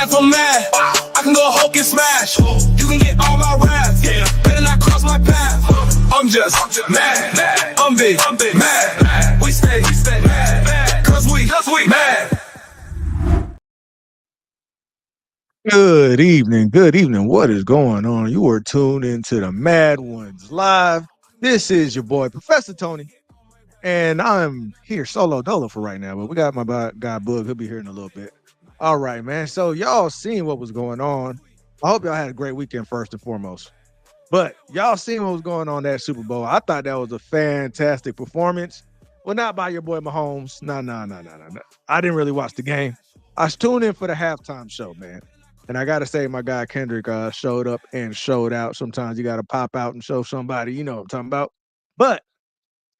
if I'm mad, I can go Hulk and smash. You can get all my raps, better not cross my path. I'm just mad, I'm big, mad. We stay mad, cause we mad. Good evening. Good evening. What is going on? You are tuned into the Mad Ones Live. This is your boy, Professor Tony, and I'm here solo dolo for right now, but we got my guy Boog. He'll be here in a little bit. All right, man. So, y'all seen what was going on. I hope y'all had a great weekend, first and foremost. But y'all seen what was going on that Super Bowl. I thought that was a fantastic performance. Well, not by your boy Mahomes. No. I didn't really watch the game. I was tuned in for the halftime show, man. And I got to say, my guy Kendrick showed up and showed out. Sometimes you got to pop out and show somebody, you know what I'm talking about. But,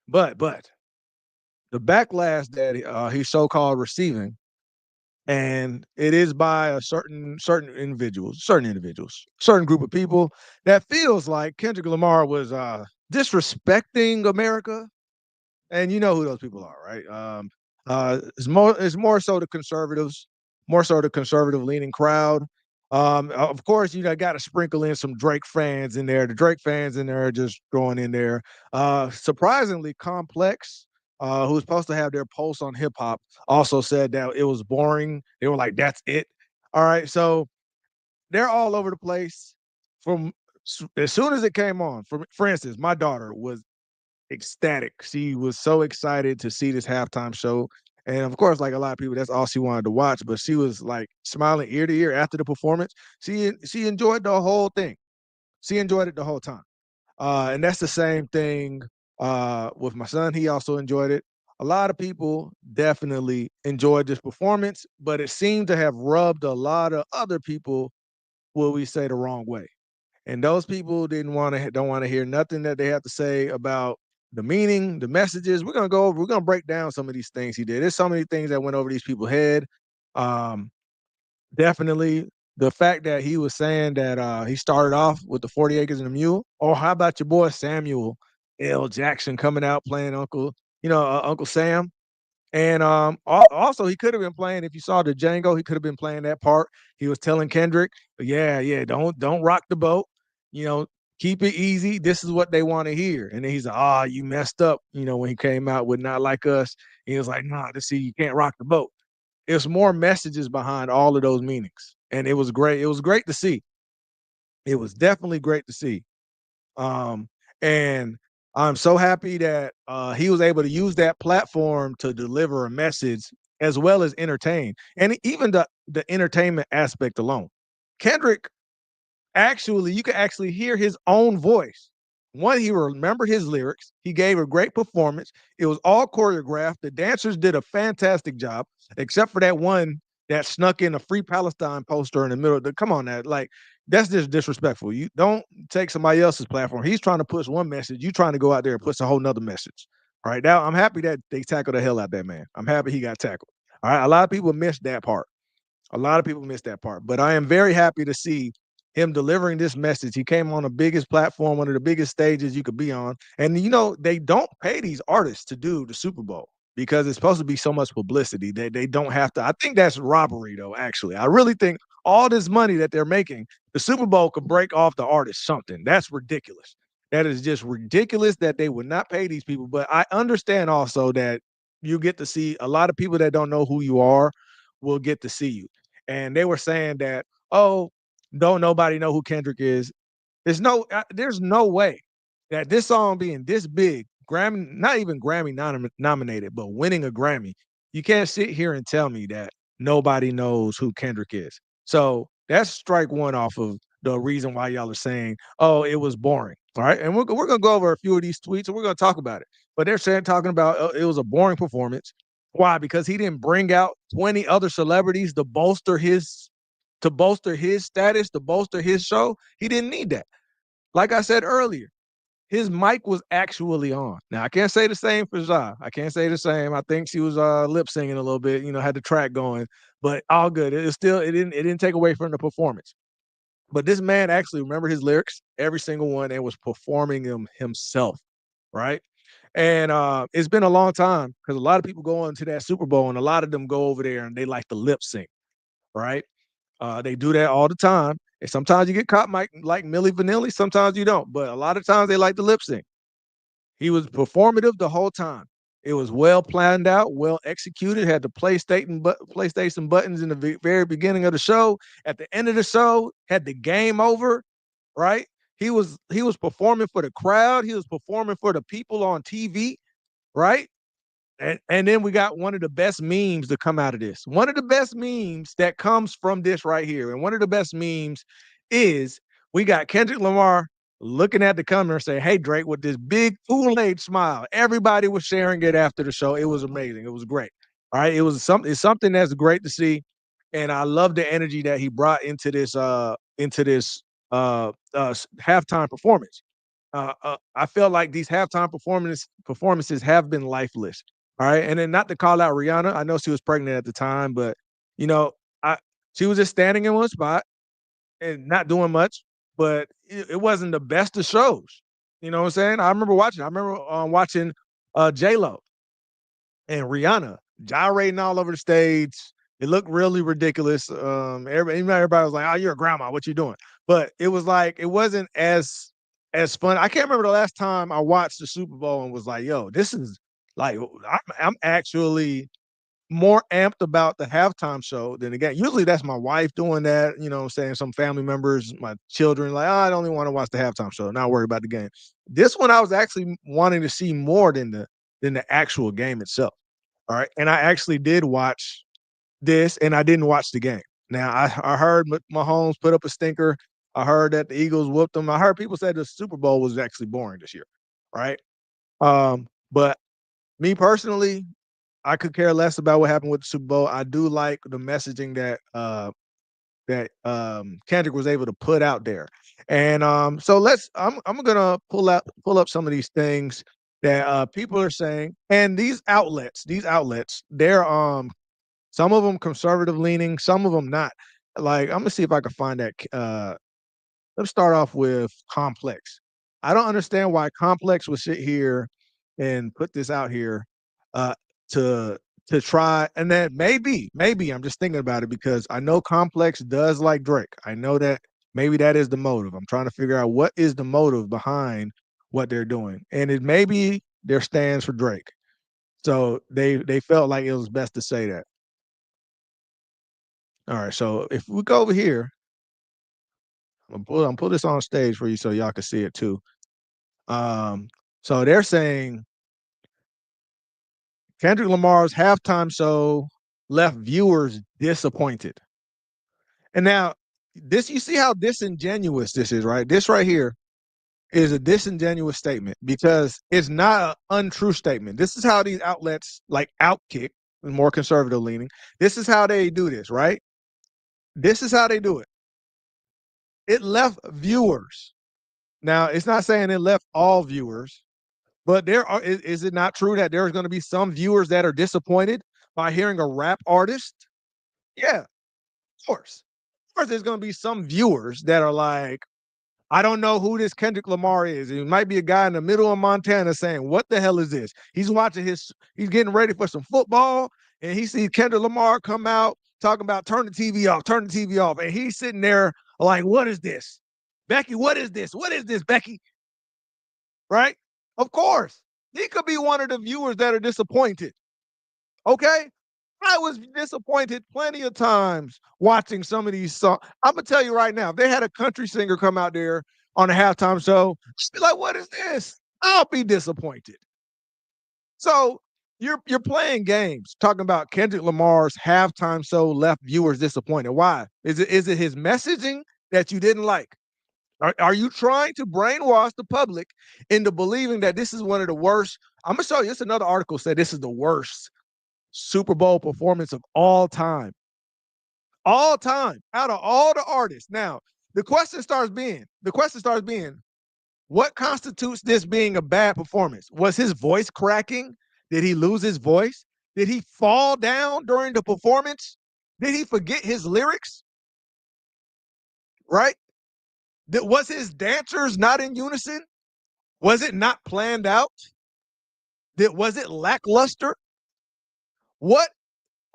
but, the backlash that he's so-called receiving, and it is by a certain individuals, certain group of people that feels like Kendrick Lamar was disrespecting America, and you know who those people are, right? It's more so the conservatives, more so the conservative leaning crowd. Of course, you got to sprinkle in some Drake fans in there. The Drake fans in there are just throwing in there. Surprisingly, Complex, who's supposed to have their pulse on hip hop, also said that it was boring. They were like, "That's it." All right, so they're all over the place. From as soon as it came on, for instance, my daughter was ecstatic. She was so excited to see this halftime show. And of course, like a lot of people, that's all she wanted to watch. But she was like smiling ear to ear after the performance. She enjoyed the whole thing. She enjoyed it the whole time. And that's the same thing with my son. He also enjoyed it. A lot of people definitely enjoyed this performance, but it seemed to have rubbed a lot of other people, will we say, the wrong way. And those people don't want to hear nothing that they have to say about the meaning, the messages. We're gonna break down some of these things he did. There's so many things that went over these people's head. Um, Definitely the fact that he was saying that he started off with the 40 acres and a mule. Or how about your boy Samuel L. Jackson coming out playing Uncle Sam? And also, he could have been playing. If you saw the Django, he could have been playing that part. He was telling Kendrick, "Yeah, don't rock the boat. You know, keep it easy. This is what they want to hear." And then he's like, "Ah, you messed up." When he came out with "Not Like Us," he was like, "Nah, see, you can't rock the boat." There's more messages behind all of those meanings, and it was great. It was great to see. It was definitely great to see. Um, and I'm so happy that he was able to use that platform to deliver a message as well as entertain, and even the entertainment aspect alone. Kendrick, actually, you can actually hear his own voice. One, he remembered his lyrics. He gave a great performance. It was all choreographed. The dancers did a fantastic job, except for that one that snuck in a Free Palestine poster in the middle. Come on, that's just disrespectful. You don't take somebody else's platform. He's trying to push one message. You trying to go out there and push a whole nother message. All right. Now I'm happy that they tackled the hell out of that man. I'm happy he got tackled. All right. A lot of people missed that part. A lot of people missed that part. But I am very happy to see him delivering this message. He came on the biggest platform, one of the biggest stages you could be on. And they don't pay these artists to do the Super Bowl because it's supposed to be so much publicity that they don't have to. I think that's robbery, though, actually. I really think all this money that they're making, the Super Bowl could break off the artist something. That's ridiculous. That is just ridiculous that they would not pay these people. But I understand also that you get to see a lot of people that don't know who you are will get to see you. And they were saying that, oh, don't nobody know who Kendrick is. There's no way that this song being this big, Grammy, not even Grammy nominated, but winning a Grammy, you can't sit here and tell me that nobody knows who Kendrick is. So that's strike one off of the reason why y'all are saying, oh, it was boring. All right. And we're going to go over a few of these tweets and we're going to talk about it. But they're talking about it was a boring performance. Why? Because he didn't bring out 20 other celebrities to bolster his status, to bolster his show. He didn't need that. Like I said earlier, his mic was actually on. Now I can't say the same for Ja. I can't say the same. I think she was lip singing a little bit, had the track going, but all good. It didn't take away from the performance. But this man actually remembered his lyrics, every single one, and was performing them himself, right? And it's been a long time because a lot of people go into that Super Bowl and a lot of them go over there and they like to lip sync, right? They do that all the time. And sometimes you get caught like Milli Vanilli, sometimes you don't. But a lot of times they like to lip sync. He was performative the whole time. It was well planned out, well executed. Had the PlayStation buttons in the very beginning of the show. At the end of the show, had the game over. Right? He was performing for the crowd. He was performing for the people on TV. Right? And then we got one of the best memes to come out of this. One of the best memes that comes from this right here, and one of the best memes is we got Kendrick Lamar looking at the camera and saying, "Hey Drake," with this big Kool-Aid smile. Everybody was sharing it after the show. It was amazing. It was great. All right, it's something that's great to see, and I love the energy that he brought into this halftime performance. I felt like these halftime performances have been lifeless. All right, and then not to call out Rihanna, I know she was pregnant at the time, but you know, I she was just standing in one spot and not doing much, but it wasn't the best of shows. You know what I'm saying? I remember watching. I remember watching J Lo and Rihanna gyrating all over the stage. It looked really ridiculous. Everybody was like, "Oh, you're a grandma. What you doing?" But it was like it wasn't as fun. I can't remember the last time I watched the Super Bowl and was like, "Yo, this is like I'm actually more amped about the halftime show than the game." Usually that's my wife doing that, you know what I'm saying? Some family members, my children, like, "Oh, I don't even want to watch the halftime show, not worry about the game." This one I was actually wanting to see more than the actual game itself. All right. And I actually did watch this and I didn't watch the game. Now I heard Mahomes put up a stinker. I heard that the Eagles whooped them. I heard people say the Super Bowl was actually boring this year. Right. But me personally, I could care less about what happened with the Super Bowl. I do like the messaging that Kendrick was able to put out there. And so I'm gonna pull up some of these things that people are saying. And these outlets, they're some of them conservative leaning, some of them not. Like I'm gonna see if I can find that let's start off with Complex. I don't understand why Complex would sit here and put this out here uh, to try, and then maybe I'm just thinking about it because I know Complex does like Drake. I know that maybe that is the motive. I'm trying to figure out what is the motive behind what they're doing, and it may be their stands for Drake. So they felt like it was best to say that. All right, so if we go over here, I'm pull this on stage for you so y'all can see it too. Um, so they're saying Kendrick Lamar's halftime show left viewers disappointed. And now, this you see how disingenuous this is, right? This right here is a disingenuous statement because it's not an untrue statement. This is how these outlets like Outkick, more conservative leaning. This is how they do this, right? This is how they do it. It left viewers. Now, it's not saying it left all viewers. But is it not true that there's going to be some viewers that are disappointed by hearing a rap artist? Yeah, of course. Of course, there's going to be some viewers that are like, I don't know who this Kendrick Lamar is. It might be a guy in the middle of Montana saying, "What the hell is this?" He's getting ready for some football, and he sees Kendrick Lamar come out talking about turn the TV off, and he's sitting there like, "What is this, Becky? What is this? What is this, Becky?" Right? Of course. He could be one of the viewers that are disappointed. Okay? I was disappointed plenty of times watching some of these songs. I'm gonna tell you right now, if they had a country singer come out there on a halftime show, I'd be like, "What is this?" I'll be disappointed. So you're playing games, talking about Kendrick Lamar's halftime show left viewers disappointed. Why? Is it his messaging that you didn't like? Are you trying to brainwash the public into believing that this is one of the worst? I'm gonna show you. This another article said this is the worst Super Bowl performance of all time, out of all the artists. Now the question starts being, what constitutes this being a bad performance? Was his voice cracking? Did he lose his voice? Did he fall down during the performance? Did he forget his lyrics? Right? Was his dancers not in unison? Was it not planned out? Was it lackluster? What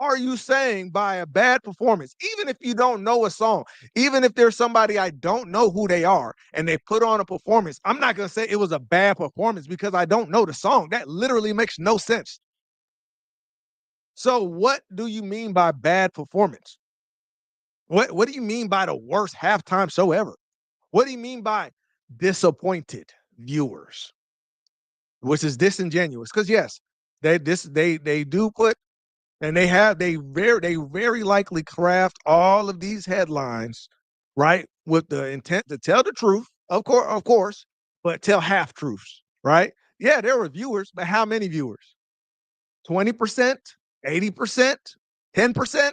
are you saying by a bad performance? Even if you don't know a song, even if there's somebody I don't know who they are and they put on a performance, I'm not going to say it was a bad performance because I don't know the song. That literally makes no sense. So, what do you mean by bad performance? What do you mean by the worst halftime show ever? What do you mean by disappointed viewers? Which is disingenuous because yes, they do put and they very likely craft all of these headlines, right, with the intent to tell the truth, of course, but tell half truths, right? Yeah, there were viewers, but how many viewers? 20%, 80%, 10%?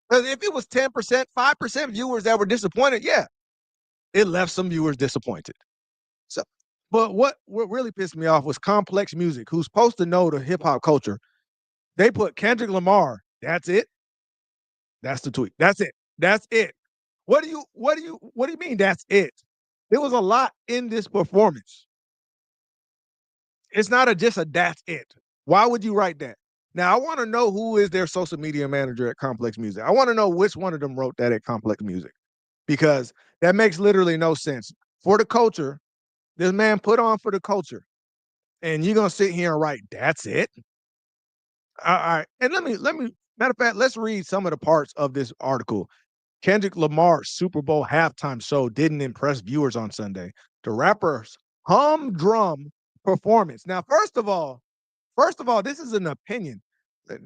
Because if it was 10%, 5% viewers that were disappointed, yeah, it left some viewers disappointed. So, but what really pissed me off was Complex Music, who's supposed to know the hip hop culture. They put Kendrick Lamar. That's it. That's the tweet. That's it. That's it. What do you mean that's it? There was a lot in this performance. It's not just a that's it. Why would you write that? Now I want to know who is their social media manager at Complex Music. I want to know which one of them wrote that at Complex Music because that makes literally no sense. For the culture, this man put on for the culture, and you're gonna sit here and write that's it. All right, and let me matter of fact, let's read some of the parts of this article. Kendrick Lamar's Super Bowl halftime show didn't impress viewers on Sunday. The rapper's humdrum performance. Now, first of all, this is an opinion.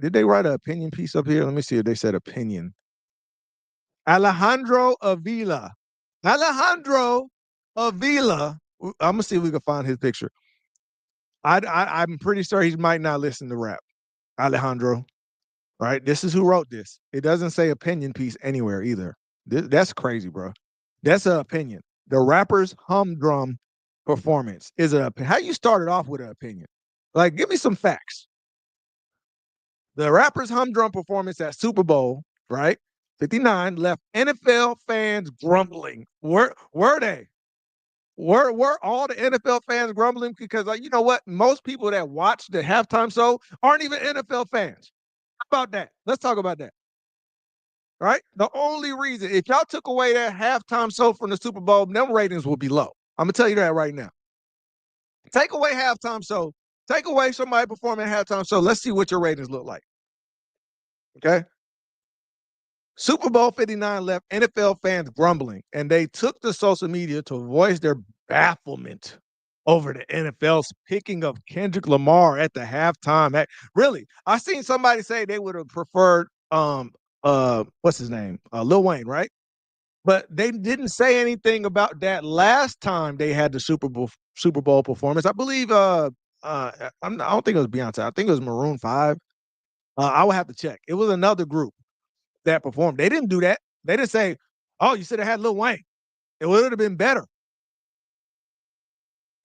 Did they write an opinion piece up here? Let me see if they said opinion. Alejandro Avila. Alejandro Avila. I'm gonna see if we can find his picture. I'm pretty sure he might not listen to rap. Alejandro, right? This is who wrote this. It doesn't say opinion piece anywhere either. That's crazy, bro. That's an opinion. The rapper's humdrum performance is a how you started off with an opinion. Like, give me some facts. The rapper's humdrum performance at Super Bowl, right? 59 left NFL fans grumbling. Were they? Were all the NFL fans grumbling? Because like, you know what? Most people that watch the halftime show aren't even NFL fans. How about that? Let's talk about that. Right? The only reason, if y'all took away that halftime show from the Super Bowl, them ratings would be low. I'm gonna tell you that right now. Take away halftime show, take away somebody performing halftime show. Let's see what your ratings look like. Okay. Super Bowl 59 left NFL fans grumbling, and they took to social media to voice their bafflement over the NFL's picking of Kendrick Lamar at the halftime. Really, I seen somebody say they would have preferred what's his name? Lil Wayne, right? But they didn't say anything about that last time they had the Super Bowl performance. I believe I don't think it was Beyonce. I think it was Maroon 5. I would have to check. It was another group that performed. They didn't do that. They didn't say, "Oh, you should have had Lil Wayne. It would have been better."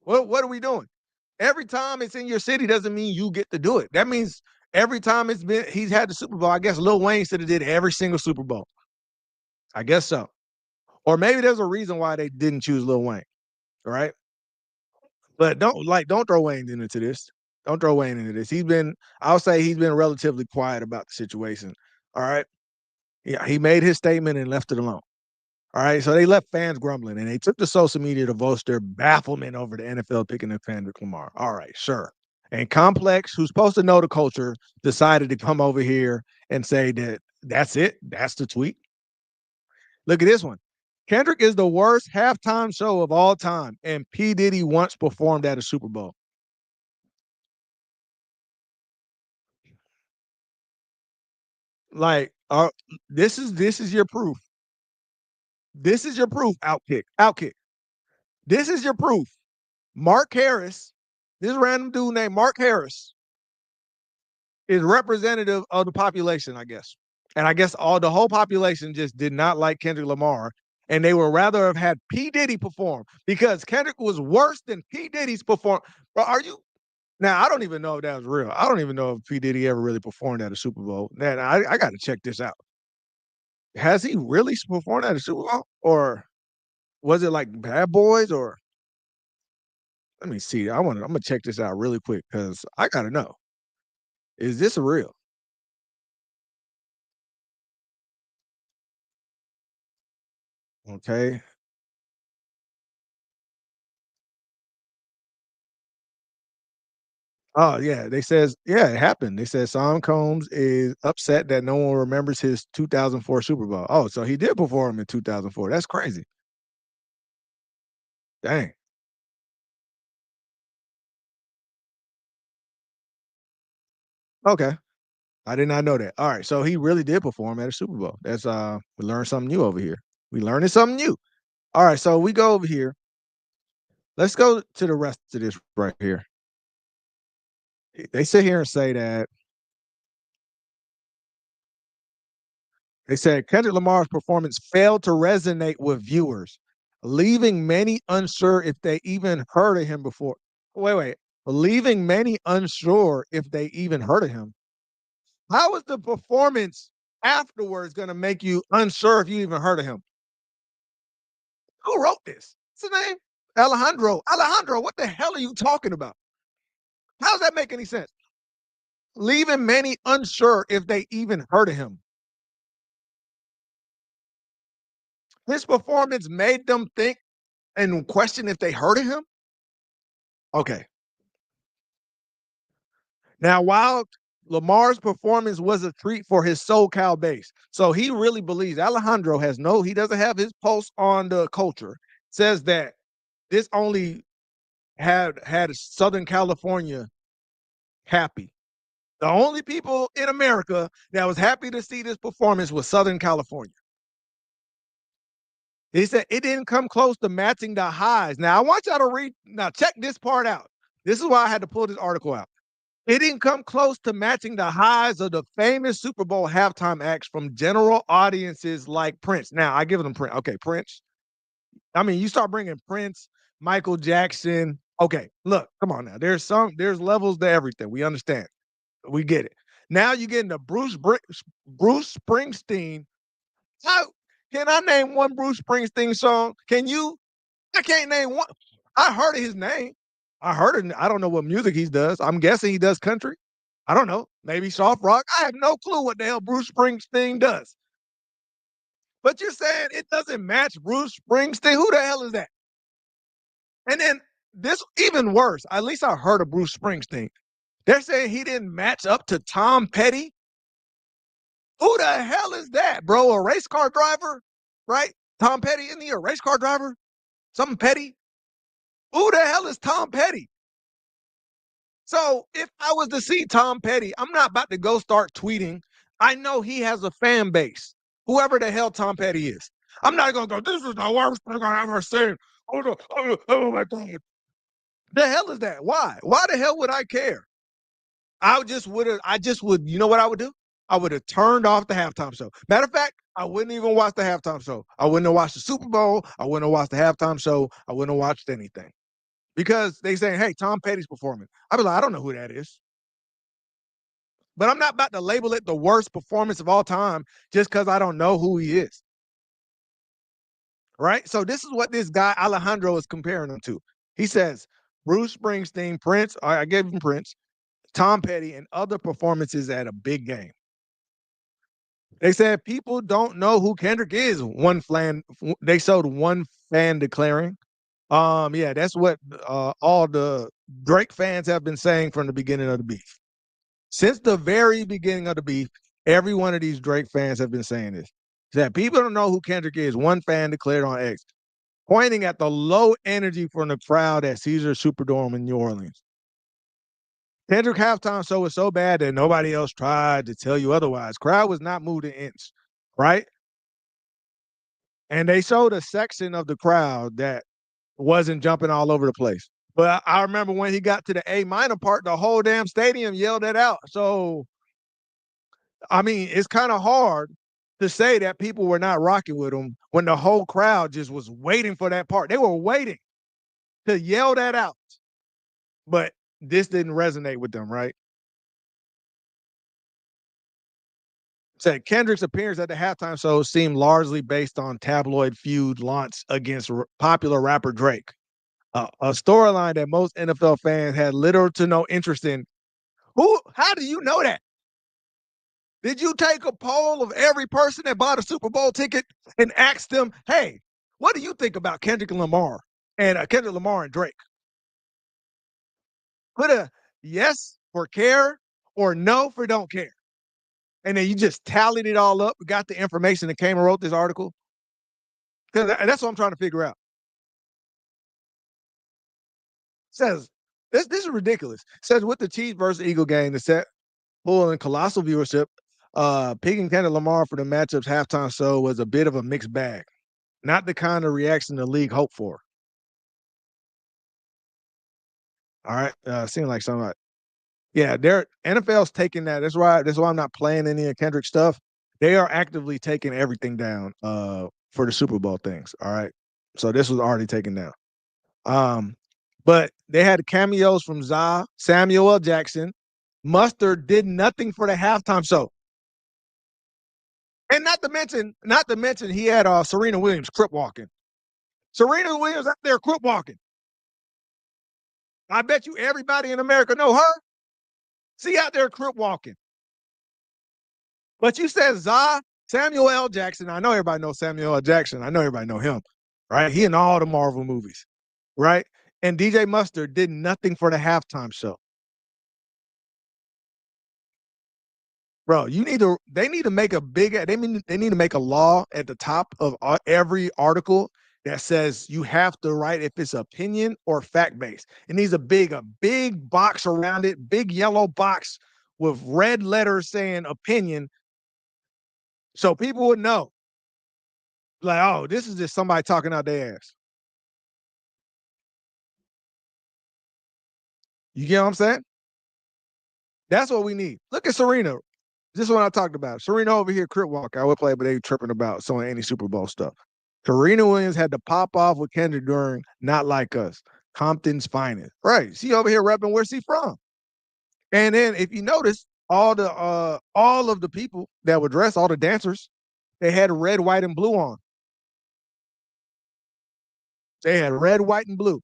What are we doing? Every time it's in your city doesn't mean you get to do it. That means every time he's had the Super Bowl. I guess Lil Wayne should have did every single Super Bowl. I guess so. Or maybe there's a reason why they didn't choose Lil Wayne. All right. But don't throw Wayne into this. Don't throw Wayne into this. I'll say he's been relatively quiet about the situation. All right. Yeah, he made his statement and left it alone. All right. So they left fans grumbling and they took to social media to voice their bafflement over the NFL picking the Kendrick Lamar. All right, sure. And Complex, who's supposed to know the culture, decided to come over here and say that that's it. That's the tweet. Look at this one. Kendrick is the worst halftime show of all time, and P. Diddy once performed at a Super Bowl. Like, this is your proof. This is your proof. Outkick, outkick. This is your proof. Mark Harris, this random dude named Mark Harris, is representative of the population, I guess. And I guess all the whole population just did not like Kendrick Lamar, and they would rather have had P. Diddy perform because Kendrick was worse than P. Diddy's perform. Bro, are you now? I don't even know if that was real. I don't even know if P. Diddy ever really performed at a Super Bowl. Man, I got to check this out. Has he really performed at a Super Bowl, or was it like Bad Boys? Or let me see. I'm gonna check this out really quick because I gotta know. Is this real? Okay. Oh, yeah, they says yeah, it happened. They said Sean Combs is upset that no one remembers his 2004 Super Bowl. Oh, so he did perform in 2004. That's crazy. Dang. Okay. I did not know that. All right, so he really did perform at a Super Bowl. That's we learned something new over here. We learning something new. All right, so we go over here. Let's go to the rest of this right here. They sit here and say that they said Kendrick Lamar's performance failed to resonate with viewers, leaving many unsure if they even heard of him before. Wait. Leaving many unsure if they even heard of him. How is the performance afterwards going to make you unsure if you even heard of him? Who wrote this? What's his name? Alejandro. Alejandro, what the hell are you talking about? How does that make any sense? Leaving many unsure if they even heard of him. His performance made them think and question if they heard of him. Okay. Now, while Lamar's performance was a treat for his SoCal base, so he really believes Alejandro has he doesn't have his pulse on the culture. Says that this only had Southern California happy. The only people in America that was happy to see this performance was Southern California. He said it didn't come close to matching the highs. Now, I want y'all to read, now check this part out. This is why I had to pull this article out. It didn't come close to matching the highs of the famous Super Bowl halftime acts from general audiences like Prince. Now, I give them Prince. Okay, Prince. I mean, you start bringing Prince, Michael Jackson. Okay, look, come on now. There's levels to everything. We understand. We get it. Now you get into Bruce Springsteen. How can I name one Bruce Springsteen song? Can you? I can't name one. I heard of his name. I heard it. I don't know what music he does. I'm guessing he does country. I don't know. Maybe soft rock. I have no clue what the hell Bruce Springsteen does. But you're saying it doesn't match Bruce Springsteen. Who the hell is that? And then this even worse. At least I heard of Bruce Springsteen. They're saying he didn't match up to Tom Petty. Who the hell is that, bro? A race car driver, right? Tom Petty, isn't he a race car driver? Something Petty? Who the hell is Tom Petty? So if I was to see Tom Petty, I'm not about to go start tweeting. I know he has a fan base, whoever the hell Tom Petty is. I'm not going to go, this is the worst thing I ever seen. Oh my God. The hell is that? Why? Why the hell would I care? I just would, you know what I would do? I would have turned off the halftime show. Matter of fact, I wouldn't even watch the halftime show. I wouldn't have watched the Super Bowl. I wouldn't have watched the halftime show. I wouldn't have watched anything because they saying, hey, Tom Petty's performing. I'd be like, I don't know who that is. But I'm not about to label it the worst performance of all time just because I don't know who he is. Right? So this is what this guy Alejandro is comparing him to. He says Bruce Springsteen, Prince, I gave him Prince, Tom Petty, and other performances at a big game. They said people don't know who Kendrick is. They showed one fan declaring. Yeah, that's what all the Drake fans have been saying from the beginning of the beef. Since the very beginning of the beef, every one of these Drake fans have been saying this. That people don't know who Kendrick is. One fan declared on X, pointing at the low energy from the crowd at Caesars Superdome in New Orleans. Kendrick halftime show was so bad that nobody else tried to tell you otherwise. Crowd was not moved an inch, right? And they showed a section of the crowd that wasn't jumping all over the place. But I remember when he got to the A minor part, the whole damn stadium yelled it out. So, I mean, it's kind of hard to say that people were not rocking with him when the whole crowd just was waiting for that part. They were waiting to yell that out. But this didn't resonate with them, right? Said Kendrick's appearance at the halftime show seemed largely based on tabloid feud launched against popular rapper Drake, a storyline that most NFL fans had little to no interest in. Who? How do you know that? Did you take a poll of every person that bought a Super Bowl ticket and ask them, "Hey, What do you think about Kendrick Lamar and Kendrick Lamar and Drake? Put a yes for care or no for don't care. And then you just tallied it all up, got the information, and came and wrote this article. Because that's what I'm trying to figure out. Says this is ridiculous. Says with the Chiefs versus Eagle game, the set full and colossal viewership, picking Kendrick Lamar for the matchup's halftime show was a bit of a mixed bag. Not the kind of reaction the league hoped for. All right, seems like something. Yeah, they're NFL's taking that. That's why I'm not playing any of Kendrick stuff. They are actively taking everything down for the Super Bowl things. All right. So this was already taken down. Um, but they had cameos from Samuel L. Jackson. Mustard did nothing for the halftime show. And not to mention he had Serena Williams crip walking. Serena Williams out there crip walking. I bet you everybody in America know her. See out there crip walking. But you said Samuel L. Jackson. I know everybody knows Samuel L. Jackson. I know everybody know him, right? He in all the Marvel movies, right? And DJ Mustard did nothing for the halftime show. Bro, they need to make a they need to make a law at the top of every article that says you have to write if it's opinion or fact based. It needs a big box around it, big yellow box with red letters saying opinion, so people would know. Like, oh, this is just somebody talking out their ass. You get what I'm saying? That's what we need. Look at Serena. This is what I talked about. Serena over here, crip walk. I would play, but they tripping about some any Super Bowl stuff. Serena Williams had to pop off with Kendrick during Not Like Us, Compton's finest. Right. She over here repping where she from. And then if you notice, all of the people that were dressed, all the dancers, they had red, white, and blue on. They had red, white, and blue.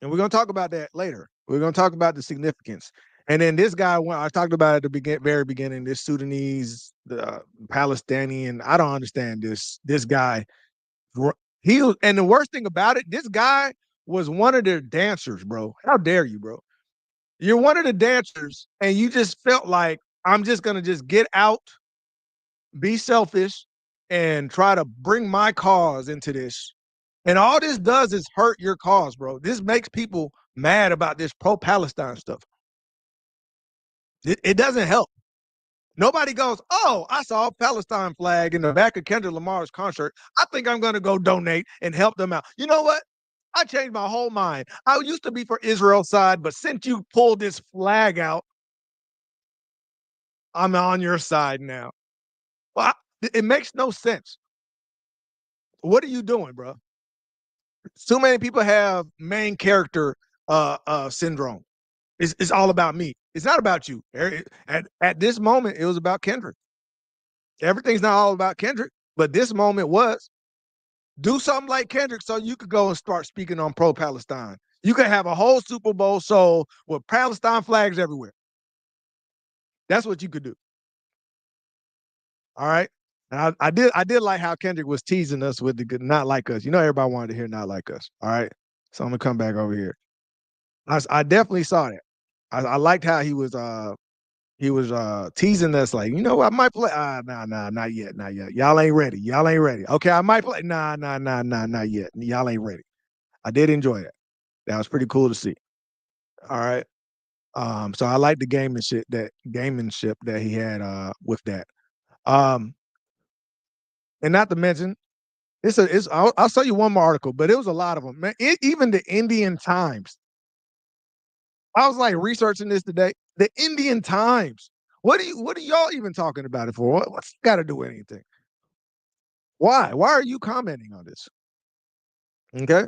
And we're gonna talk about that later. We're gonna talk about the significance. And then this guy, when I talked about at the very beginning, this Sudanese, the Palestinian, I don't understand this guy. And the worst thing about it, this guy was one of their dancers, bro. How dare you, bro? You're one of the dancers, and you just felt like I'm just gonna just get out, be selfish, and try to bring my cause into this. And all this does is hurt your cause, bro. This makes people mad about this pro-Palestine stuff. It doesn't help. Nobody goes, oh, I saw a Palestine flag in the back of Kendrick Lamar's concert. I think I'm going to go donate and help them out. You know what? I changed my whole mind. I used to be for Israel's side, but since you pulled this flag out, I'm on your side now. Well, it makes no sense. What are you doing, bro? Too many people have main character syndrome. It's all about me. It's not about you. At this moment, it was about Kendrick. Everything's not all about Kendrick, but this moment was. Do something like Kendrick so you could go and start speaking on pro-Palestine. You could have a whole Super Bowl show with Palestine flags everywhere. That's what you could do. All right. And I did like how Kendrick was teasing us with the good not like us. You know, everybody wanted to hear not like us. All right. So I'm gonna come back over here. I definitely saw that. I liked how he was teasing us like, you know, I might play. Nah, not yet, not yet. Y'all ain't ready. Y'all ain't ready. Okay, I might play. Nah, not yet. Y'all ain't ready. I did enjoy it. That was pretty cool to see. All right. So I like the gamemanship that he had with that. Um, and not to mention, I'll show you one more article, but it was a lot of them. Man, even the Indian Times. I was like researching this today. The Indian Times. What are y'all even talking about it for? What's got to do with anything? Why? Why are you commenting on this? Okay.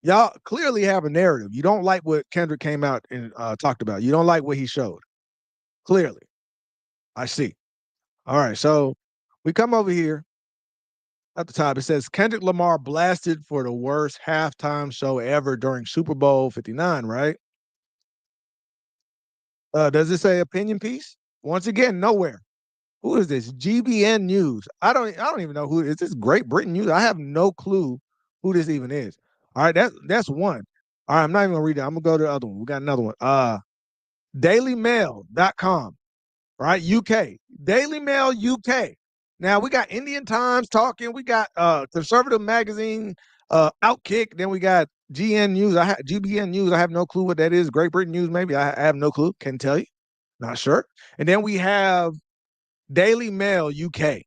Y'all clearly have a narrative. You don't like what Kendrick came out and talked about. You don't like what he showed. Clearly. I see. All right. So we come over here at the top. It says Kendrick Lamar blasted for the worst halftime show ever during Super Bowl 59, right? Does it say opinion piece? Once again, nowhere. Who is this? GBN News. I don't even know who is this. Great Britain News. I have no clue who this even is. All right, that's one. All right, I'm not even gonna read that. I'm gonna go to the other one. We got another one. DailyMail.com. Right, UK. Daily Mail UK. Now we got Indian Times talking. We got Conservative Magazine, Outkick. Then we got GN News. GBN News. I have no clue what that is. Great Britain News. Maybe I have no clue. Can't tell you. Not sure. And then we have Daily Mail UK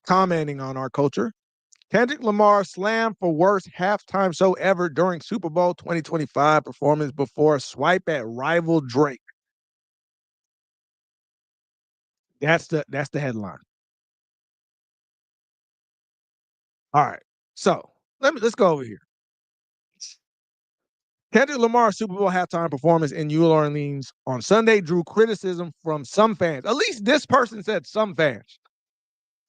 commenting on our culture. Kendrick Lamar slammed for worst halftime show ever during Super Bowl 2025 performance before a swipe at rival Drake. That's the headline. All right. So let's go over here. Kendrick Lamar's Super Bowl halftime performance in New Orleans on Sunday drew criticism from some fans. At least this person said some fans.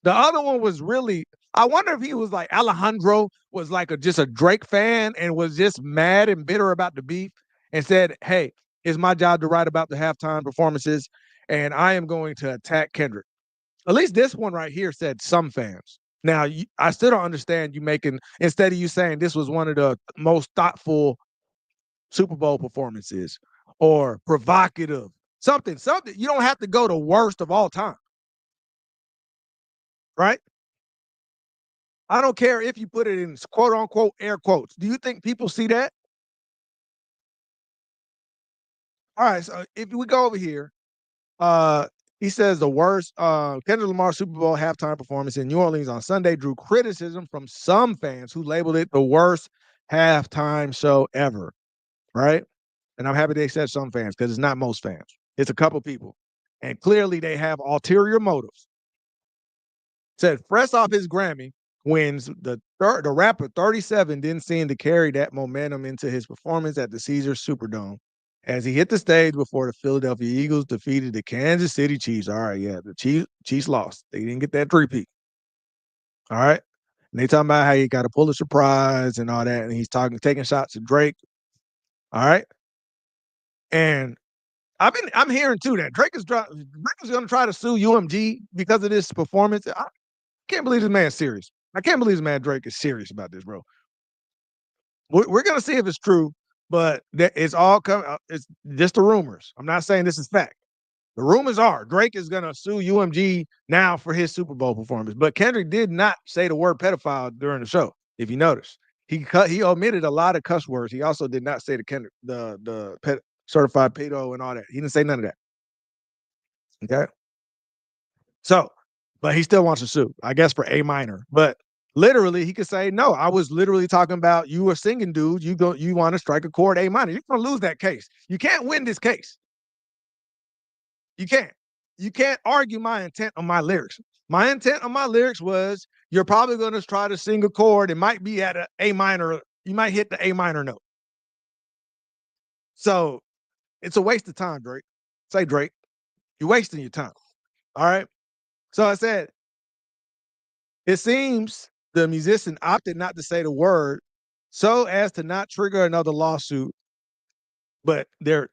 The other one was really, I wonder if he was like Alejandro was like just a Drake fan and was just mad and bitter about the beef and said, hey, it's my job to write about the halftime performances and I am going to attack Kendrick. At least this one right here said some fans. Now, I still don't understand you making, instead of you saying this was one of the most thoughtful Super Bowl performances or provocative, something. You don't have to go to worst of all time, right? I don't care if you put it in quote unquote air quotes. Do you think people see that? All right, so if we go over here, uh, he says the worst Kendrick Lamar Super Bowl halftime performance in New Orleans on Sunday drew criticism from some fans who labeled it the worst halftime show ever, right? And I'm happy they said some fans because it's not most fans. It's a couple people. And clearly they have ulterior motives. Said fresh off his Grammy wins, the rapper 37 didn't seem to carry that momentum into his performance at the Caesars Superdome as he hit the stage before the Philadelphia Eagles defeated the Kansas City Chiefs. All right, yeah, the Chiefs lost. They didn't get that three-peat. All right. And they talking about how he got to pull a surprise and all that. And he's taking shots at Drake. All right. And I'm hearing too that Drake is going to try to sue UMG because of this performance. I can't believe this man's serious. I can't believe this man Drake is serious about this, bro. We're going to see if it's true, but it's all coming. It's just the rumors. I'm not saying this is fact. The rumors are Drake is going to sue UMG now for his Super Bowl performance, but Kendrick did not say the word pedophile during the show. If you notice, he omitted a lot of cuss words. He also did not say the certified pedo and all that. He didn't say none of that. Okay, so but he still wants to sue, I guess, for A minor. But literally, he could say, "No, I was literally talking about you were singing, dude. You want to strike a chord A minor. You're going to lose that case. You can't win this case. You can't. You can't argue my intent on my lyrics. My intent on my lyrics was you're probably going to try to sing a chord. It might be at an A minor. You might hit the A minor note. So it's a waste of time, Drake. Say, Drake, you're wasting your time. All right. So I said, it seems the musician opted not to say the word so as to not trigger another lawsuit, but they're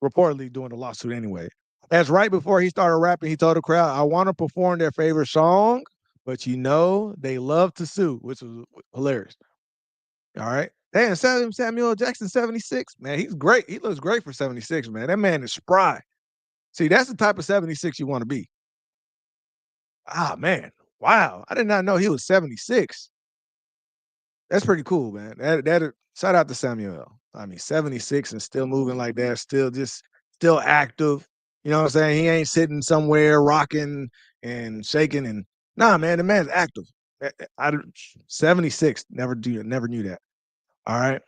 reportedly doing a lawsuit anyway. As right before he started rapping, he told the crowd, I want to perform their favorite song, but they love to sue, which was hilarious. All right. Damn, Samuel Jackson, 76. Man, he's great. He looks great for 76, man. That man is spry. See, that's the type of 76 you want to be. Ah, man. Wow. I did not know he was 76. That's pretty cool, man. Shout out to Samuel. I mean, 76 and still moving like that, still active. You know what I'm saying? He ain't sitting somewhere rocking and shaking and nah, man, the man's active. I 76, never knew that. All right.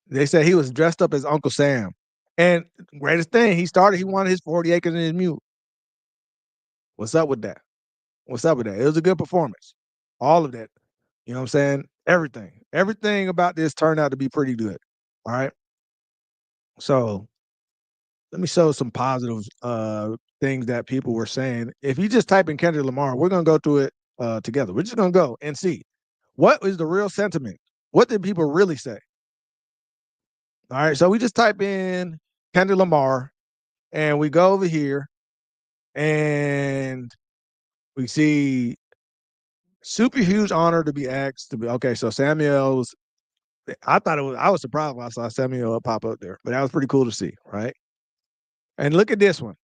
They said he was dressed up as Uncle Sam. And greatest thing, he wanted his 40 acres and his mule. What's up with that? What's up with that? It was a good performance. All of that. You know what I'm saying? Everything. Everything about this turned out to be pretty good. All right. So let me show some positive things that people were saying. If you just type in Kendrick Lamar, we're gonna go through it together. We're just gonna go and see what is the real sentiment. What did people really say? All right. So we just type in Kendrick Lamar and we go over here And we see super huge honor to be asked to be okay. So Samuel's I was surprised when I saw Samuel pop up there, but that was pretty cool to see, right? And look at this one.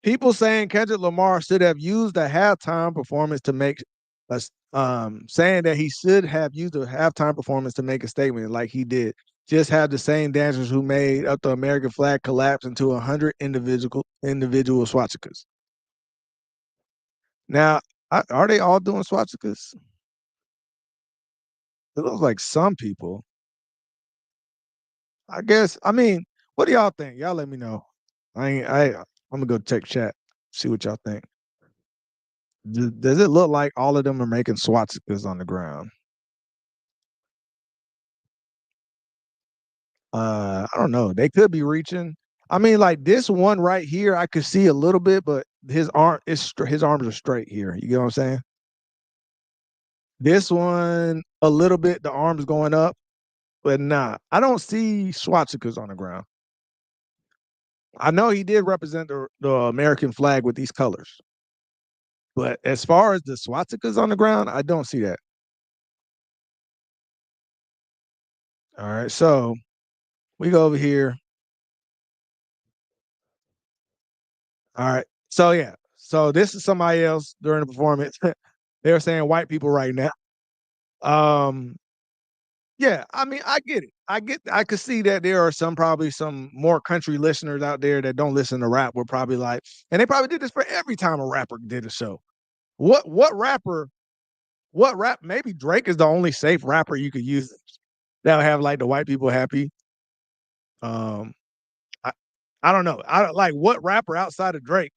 People saying Kendrick Lamar should have used a halftime performance to make us saying that he should have used a halftime performance to make a statement like he did. Just have the same dancers who made up the American flag collapse into 100 individual swastikas. Now, are they all doing swastikas? It looks like some people. I guess. I mean, what do y'all think? Y'all let me know. I'm gonna go check chat, see what y'all think. Does it look like all of them are making swastikas on the ground? I don't know. They could be reaching. I mean, like this one right here, I could see a little bit, but his arms are straight here. You get what I'm saying? This one, a little bit, the arms going up, but nah, I don't see swastikas on the ground. I know he did represent the American flag with these colors, but as far as the swastikas on the ground, I don't see that. All right, so we go over here. All right, so yeah, so this is somebody else during the performance. They're saying white people right now. Um, yeah, I mean, I get it. I could see that there are probably some more country listeners out there that don't listen to rap. Were probably like, and they probably did this for every time a rapper did a show. What rapper? What rap? Maybe Drake is the only safe rapper you could use that would have like the white people happy. Um, I, I don't know. I don't like what rapper outside of Drake.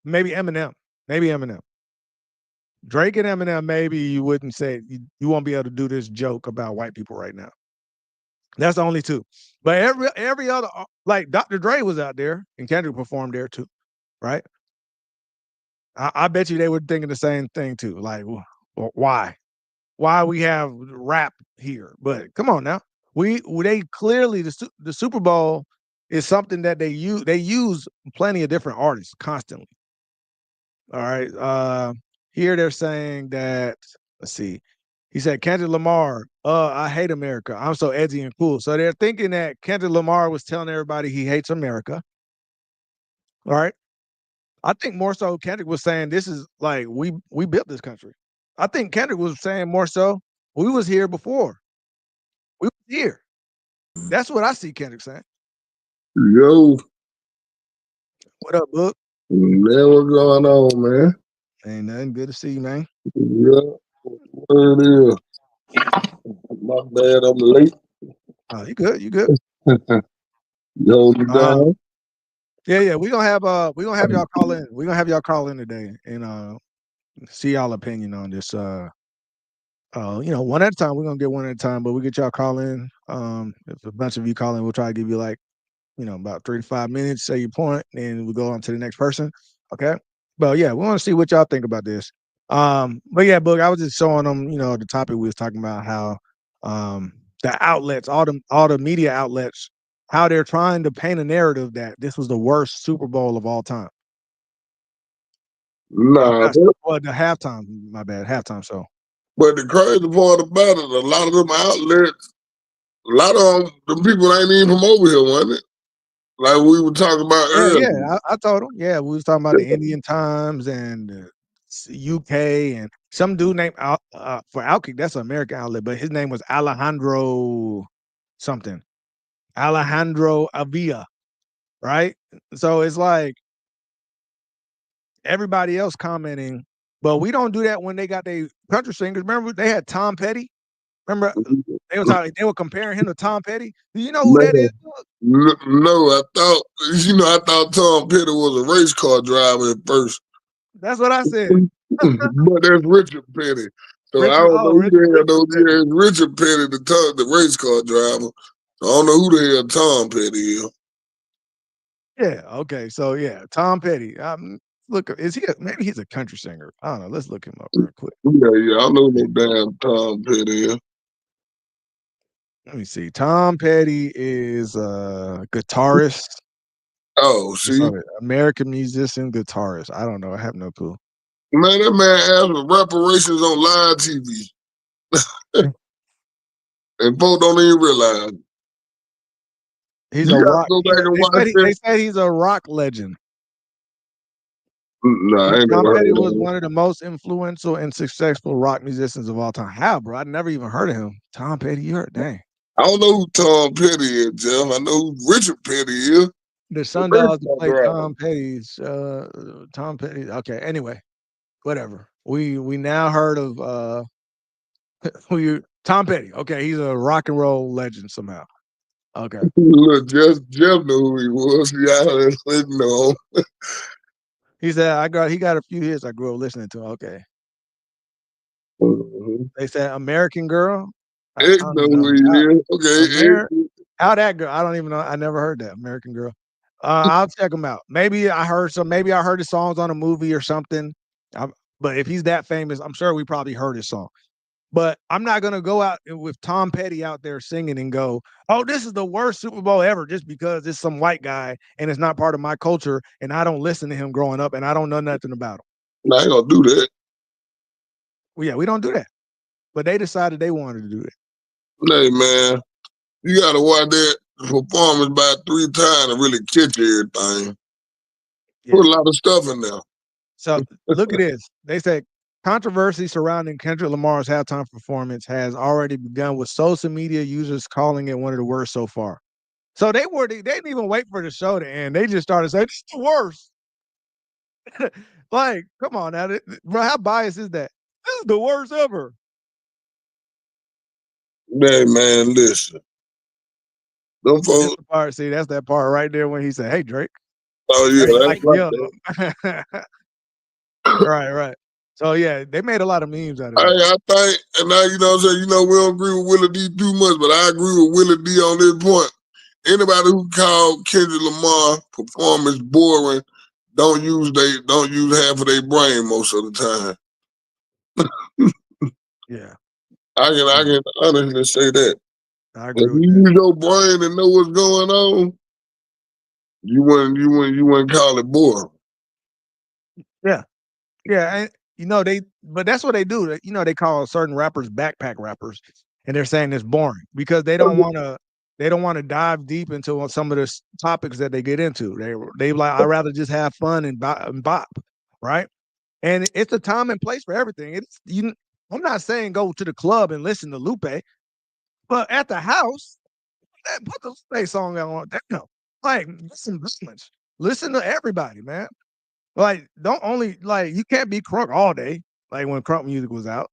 Maybe Eminem. Maybe Eminem. Drake and Eminem. Maybe you wouldn't say you won't be able to do this joke about white people right now. That's the only two. But every other like Dr. Dre was out there and Kendrick performed there too, right? I bet you they were thinking the same thing too. Like, why? Why we have rap here? But come on now, they clearly the Super Bowl is something that they use. They use plenty of different artists constantly. All right. Here they're saying that. Let's see. He said Kendrick Lamar. I hate America. I'm so edgy and cool. So they're thinking that Kendrick Lamar was telling everybody he hates America. All right. I think more so Kendrick was saying this is like we built this country. I think Kendrick was saying more so we was here before. We was here. That's what I see Kendrick saying. Yo, What up, Book? man, what's going on, man? Ain't nothing. Good to see you, man. Yeah, what it is? My bad, I'm late. Oh, you good? You good? You hold me Um, down? yeah. We gonna have y'all call in. We gonna have y'all call in today and see y'all opinion on this. One at a time. We're gonna get one at a time, but we get y'all call in. If a bunch of you call in, we'll try to give you like about 3 to 5 minutes, say your point, and we go on to the next person. Okay. But yeah, we want to see what y'all think about this. But yeah, Book, I was just showing them, the topic we was talking about how the outlets, all the media outlets, how they're trying to paint a narrative that this was the worst Super Bowl of all time. Nah, Well, the halftime, my bad, halftime show. but the crazy part about it, a lot of them outlets, a lot of them people ain't even from over here, wasn't it? Like we were talking about Yeah, earlier. yeah. I told him. Yeah, we was talking about the Indian Times and UK and some dude named for Outkick. That's an American outlet, but his name was Alejandro something. Alejandro Avila, right? So it's like everybody else commenting, but we don't do that when they got their country singers. Remember, they had Tom Petty. Remember, they were comparing him to Tom Petty. Do you know who that is? No, I thought Tom Petty was a race car driver at first. That's what I said. But that's Richard Petty. So I Richard, don't oh, know who Richard, the hell Richard those Petty. is. Richard Petty, the race car driver. I don't know who the hell Tom Petty is. Yeah. Okay. So yeah, Tom Petty. Look, maybe he's a country singer? I don't know. Let's look him up real quick. Yeah, I know no damn Tom Petty is. Let me see. Tom Petty is a guitarist. Oh, What's see, up? American musician, guitarist. I don't know. I have no clue. man, that man asked for reparations on live TV, and folks don't even realize. He's You a got to rock. go back and watch They that. said he's a rock legend. Nah, I ain't Tom never heard Petty of was him. one of the most influential and successful rock musicians of all time. How, bro? I never even heard of him. Tom Petty, you heard? Dang. I don't know who Tom Petty is, Jeff. I know who Richard Petty is. The The Sundogs to baseball play driver. Tom Petty's. Tom Petty. Okay. Anyway, whatever. We now heard of Tom Petty. Okay, he's a rock and roll legend somehow. Okay. Look, Jeff knew who he was. Yeah, I didn't know. He said he got a few hits I grew up listening to. Okay. Mhm. They said American Girl. I X don't know even who know. he is. Okay, Amer X. how that girl? I don't even know. I never heard that American Girl. I'll check him out. Maybe I heard some. Maybe I heard his songs on a movie or something. But if he's that famous, I'm sure we probably heard his song. But I'm not gonna go out with Tom Petty out there singing and go, "Oh, this is the worst Super Bowl ever," just because it's some white guy and it's not part of my culture, and I don't listen to him growing up, and I don't know nothing about him. Nah, I ain't gonna do that. Well, yeah, we don't do that. But they decided they wanted to do it. Hey, man, you gotta watch that performance about 3 times to really catch everything. Yeah. Put a lot of stuff in there. So look at this. They said controversy surrounding Kendrick Lamar's halftime performance has already begun with social media users calling it one of the worst so far. So they didn't even wait for the show to end. They just started saying this is the worst. Like, come on now, bro. How biased is that? This is the worst ever. Hey, man, listen. Them This folks, the part. See, that's that part right there when he said, "Hey Drake, oh hey, yeah, light that's me right up." there. Right, right. So yeah, they made a lot of memes out of that. I think, and now you know what I'm saying. You know, we don't agree with Willie D too much, but I agree with Willie D on this point. Anybody who called Kendrick Lamar performance boring don't use half of their brain most of the time. Yeah, I yeah, can honestly say that. I If agree with you that. use your brain and know what's going on, you wouldn't call it boring. Yeah, yeah, and but that's what they do. They call certain rappers backpack rappers, and they're saying it's boring because they don't want to dive deep into some of the topics that they get into. They like I rather just have fun and bop, right? And it's a time and place for everything. I'm not saying go to the club and listen to Lupe, but at the house, put the Lupe song on. Damn, like listen, listen to everybody, man. Like, don't only like you can't be crunk all day, like when crunk music was out.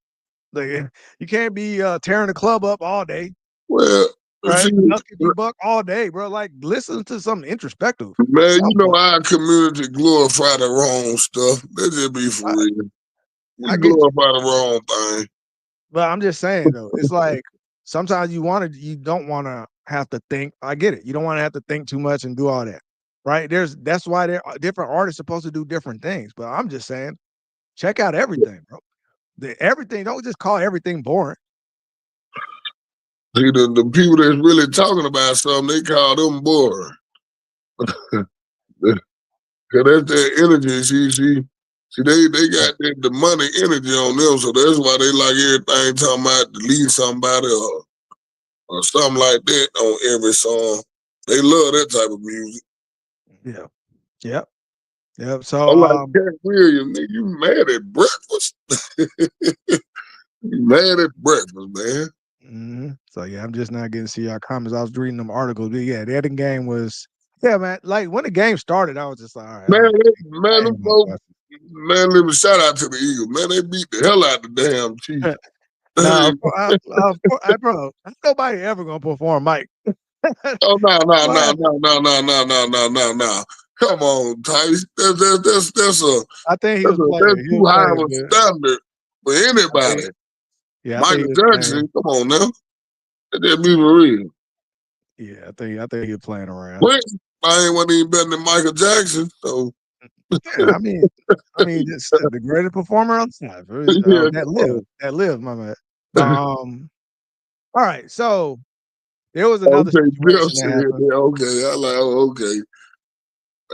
Like you can't be tearing the club up all day, Well, right? see, Nucky D Buck all day, bro. Like listen to something introspective at man, you some know point. our community glorify the wrong stuff. Let's just be for I, real. We I get you, glorify the wrong thing. but I'm just saying though, it's like sometimes you don't want to have to think. I get it. You don't want to have to think too much and do all that, right? That's why different artists supposed to do different things. But I'm just saying, check out everything, bro. Everything. Don't just call everything boring. See, the people that's really talking about something, they call them boring. Cause that's their energy. See, they got the money energy on them, so that's why they like everything talking about to leave somebody or something like that on every song. They love that type of music. Yeah. Yep. Yep. So I'm like, Cat Williams, nigga, you mad at breakfast? You mad at breakfast, man. so yeah, I'm just not getting to see our comments. I was reading them articles. But yeah, the other game was man. Like when the game started, I was just like, all right, Man, I man, them ain't gonna folks, watch man, let me shout out to the Eagles. Man, they beat the hell out of the damn Chiefs. it. No, bro, ain't nobody ever gonna perform Mike. Oh What? no. Come on, Tice. I think he was That's playing. He too was high of playing, a man. standard for I think, anybody. yeah, I think he Michael was Jackson, playing. come on now. Let that be for real. Yeah, I think he was playing around. But I ain't wasn't even better than Michael Jackson. So Yeah, it's the greatest performer on life. yeah, That lived, my man. But all right, so there was another okay, Jeff situation that said happened. that. Okay, I like, oh, okay.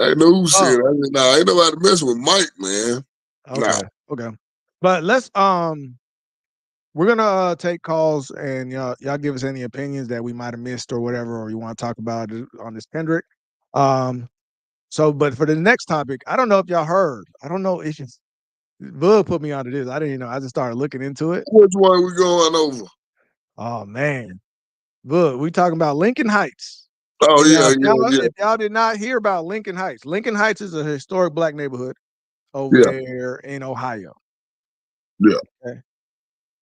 ain't know who said it. Oh, I said, nah, ain't nobody messing with Mike, man. okay, Nah. okay. But let's we're gonna take calls and y'all give us any opinions that we might have missed or whatever, or you want to talk about it on this Kendrick. So, but for the next topic, I don't know if y'all heard. I don't know if it's Bud put me onto this. I didn't know. I just started looking into it. Which one we going over? Oh man, Bud, we talking about Lincoln Heights. Oh, Now, yeah, yeah, yeah, if y'all did not hear about Lincoln Heights is a historic black neighborhood over yeah, there in Ohio. yeah. Okay.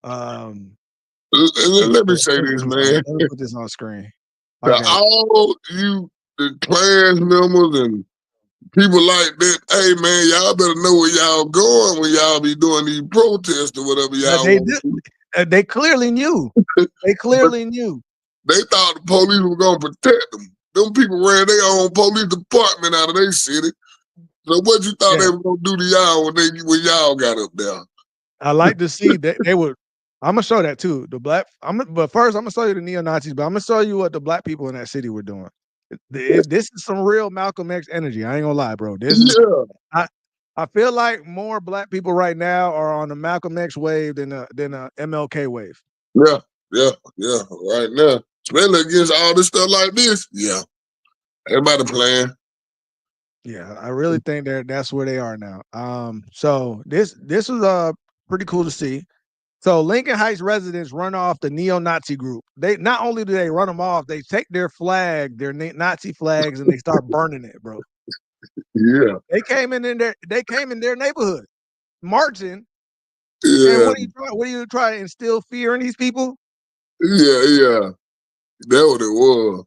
Um, Let me say this, man. let me put this on screen. To Okay. all you, the class members and people like that, hey, man, y'all better know where y'all going when y'all be doing these protests or whatever y'all They want did. to do. They clearly knew. They But clearly knew. they thought the police were going to protect them. Them people ran their own police department out of their city. So what you thought they Yeah. were going to do to y'all when y'all got up there? I like to see that they would. I'm gonna show that too. The black. But first, I'm gonna show you the neo Nazis. But I'm gonna show you what the black people in that city were doing. This is some real Malcolm X energy. I ain't gonna lie, bro. This is. Yeah, I. I feel like more black people right now are on the Malcolm X wave than a MLK wave. yeah, yeah, yeah. Right now, especially against all this stuff like this. Yeah, everybody playing. Yeah, I really think that's where they are now. So this was pretty cool to see. So Lincoln Heights residents run off the neo-Nazi group. They not only do they run them off, they take their flag, their Nazi flags, and they start burning it, bro. Yeah, They came in their neighborhood, marching. And yeah, what do you try to instill fear in these people? yeah, yeah. That what it was.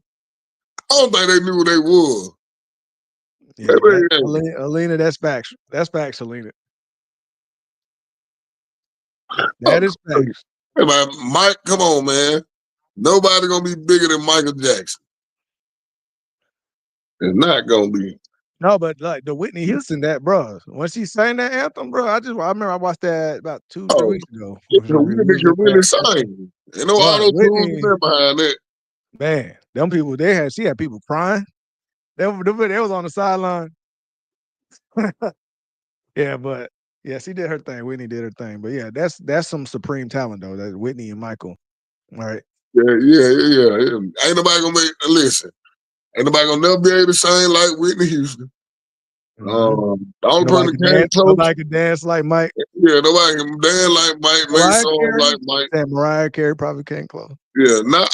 I don't think they knew what they was. Yeah, Maybe they ain't. Alina, that's facts. That's facts, Alina. Oh, That is facts. hey, man, Mike, come on, man. Nobody gonna be bigger than Michael Jackson. It's not gonna be. No, but like the Whitney Houston, that bro, when she sang that anthem, bro, I remember I watched that about 2-3 Oh, weeks ago. it's a really can really sing. Ain't no Bro, auto tunes in Whitney, there behind that. man, them people she had people crying. They was on the sideline. Yeah, but yeah, she did her thing. Whitney did her thing. But yeah, that's some supreme talent though. That Whitney and Michael. All right. Yeah, yeah, yeah, yeah. Ain't nobody gonna listen. Ain't nobody gonna never be able to sing like Whitney Houston. Mm-hmm. The only person that came close, Nobody could dance like Mike. yeah, nobody can dance like Mike, make Mariah songs Carey. like Mike. Said Mariah Carey probably came close. Yeah, now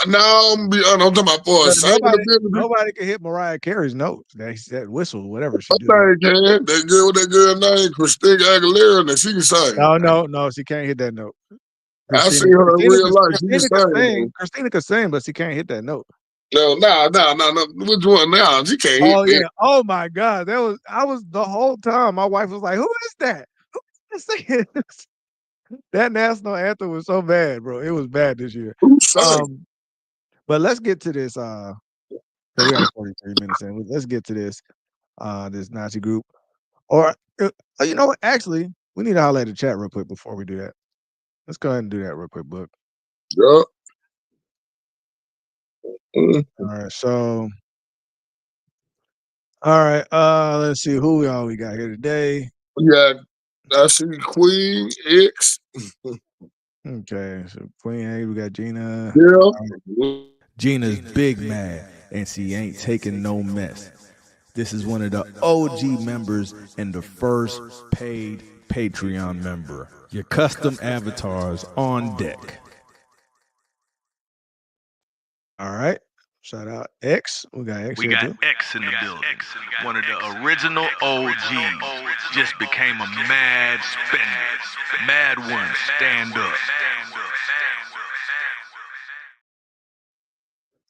I'm be honest, I'm talking about for a singing ability. Nobody can hit Mariah Carey's notes. That whistle, whatever she I do. think can. That girl with that girl name, Christina Aguilera, and she can sing. No, she can't hit that note. I see her in real life. She can Christina could sing, sing. though. Christina could sing, but she can't hit that note. No. Which one now? She can't hit Oh that. yeah. Oh my God. I was the whole time. My wife was like, "Who is that? Who is singing this?" That national anthem was so bad, bro. It was bad this year. Who sang? But let's get to this. So we are 43 minutes in. Let's get to this Nazi group. Or you know what? Actually, we need to highlight the chat real quick before we do that. Let's go ahead and do that real quick, Book. Yeah. All right. So, all right. Let's see who all we got here today. Yeah, I see Queen X. Okay. So Queen A, we got Gina. Yeah. Gina's big mad, and she ain't taking no mess. This is one of the OG members and the first paid Patreon member. Your custom avatars on deck. All right. Shout out X. We got X We here got too. X in the building. One of the original OGs. Just became a mad spender. Mad one, stand up.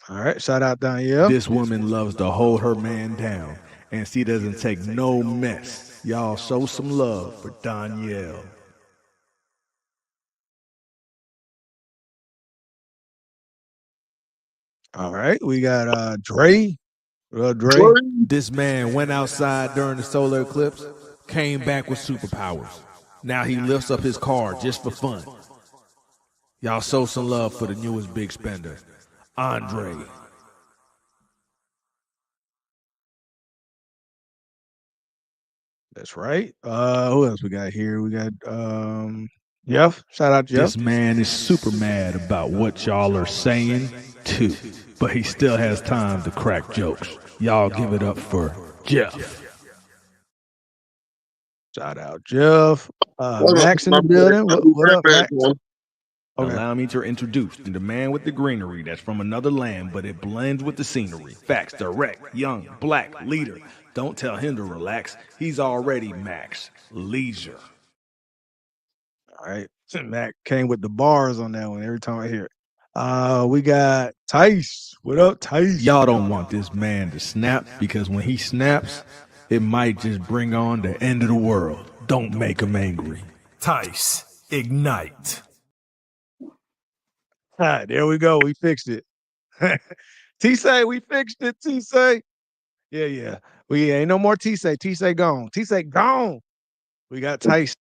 All right. Shout out Danielle. This woman loves to hold her man down, and she doesn't take no mess. Y'all show some love for Danielle. All right. We got Dre. Dre. This man went outside during the solar eclipse, came back with superpowers. Now he lifts up his car just for fun. Y'all show some love for the newest big spender, Andre. That's right. Who else we got here? We got Jeff. Shout out Jeff. This man is super mad about what y'all are saying, too. But he still has time to crack jokes. Y'all give it up for Jeff. Shout out Jeff. What up, Max in my the building. man? What up, Max? Okay. Allow me to introduce the man with the greenery that's from another land, but it blends with the scenery. Facts, direct, young, black, leader. Don't tell him to relax. He's already Max. Leisure. All right. Mac came with the bars on that one every time I hear it. We got Tice. What up, Tice? Y'all don't want this man to snap because when he snaps, it might just bring on the end of the world. Don't make him angry. Tice, ignite. Ah, there we go. We fixed it. T-Say, we fixed it, T-Say. Yeah. We ain't no more T-Say. T-Say gone. T-Say gone. We got Tice.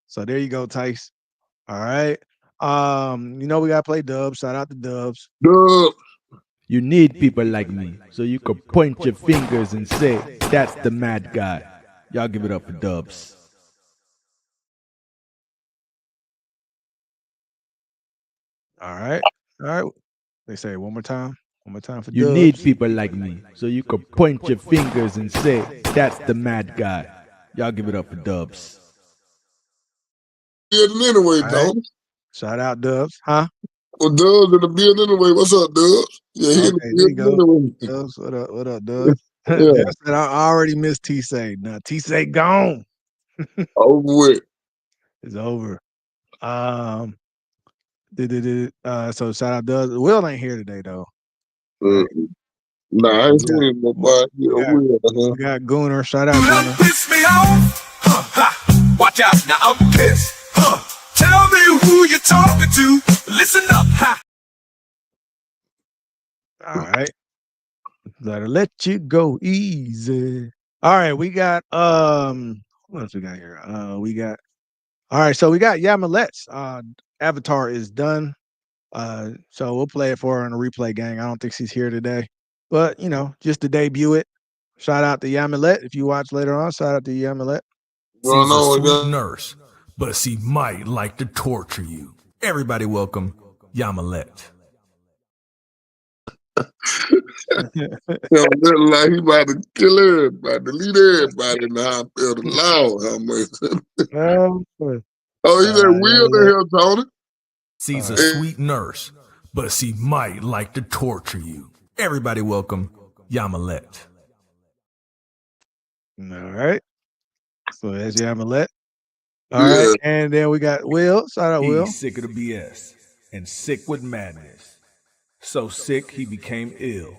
So there you go, Tice. All right. We gotta play Dubs. Shout out to Dubs. Dub. You need people like me so you can point your fingers and say, that's the mad guy. Y'all give it up for Dubs. All right. They say it one more time. One more time for You Dubs. need people like me so you can point your fingers and say, that's the mad guy. Y'all give it up for Dubs. Building anyway, All Tony. right. Shout out Dubs. Huh? Well, Dubs in the building anyway. What's up, Dubs? Yeah, he in Okay, the there you building go. anyway. Dubs, what up, Dubs? Yeah, Dubs said, I already missed T-Say. Now T-Say gone. over with. It's over. So shout out Dubs. Will ain't here today though. Mm. Nah, I ain't We got- seen nobody. Yeah, we got- weird, We got Gooner. Shout out You done Gooner. piss me off. Ha. Watch out, now I'm pissed. Tell me who you're talking to. Listen up. Ha. All right. Let you go easy. All right, we got what else we got here? All right, so we got Yamilet's avatar is done. So we'll play it for her in a replay, gang. I don't think she's here today. But just to debut it. Shout out to Yamilet. If you watch later on, shout out to Yamilet. She's Well, no, a sweet yeah. nurse, but she might like to torture you. Everybody welcome Yamilet. Look like he about to kill everybody, delete everybody in the hospital. Loud, how much? Oh, he said Will in here, Tony. She's a Alright. sweet nurse, but she might like to torture you. Everybody welcome Yamilet. All right. So that's Yamilet. All Yeah. right. And then we got Will. Shout out Will. He's sick of the BS and sick with madness. So sick he became ill.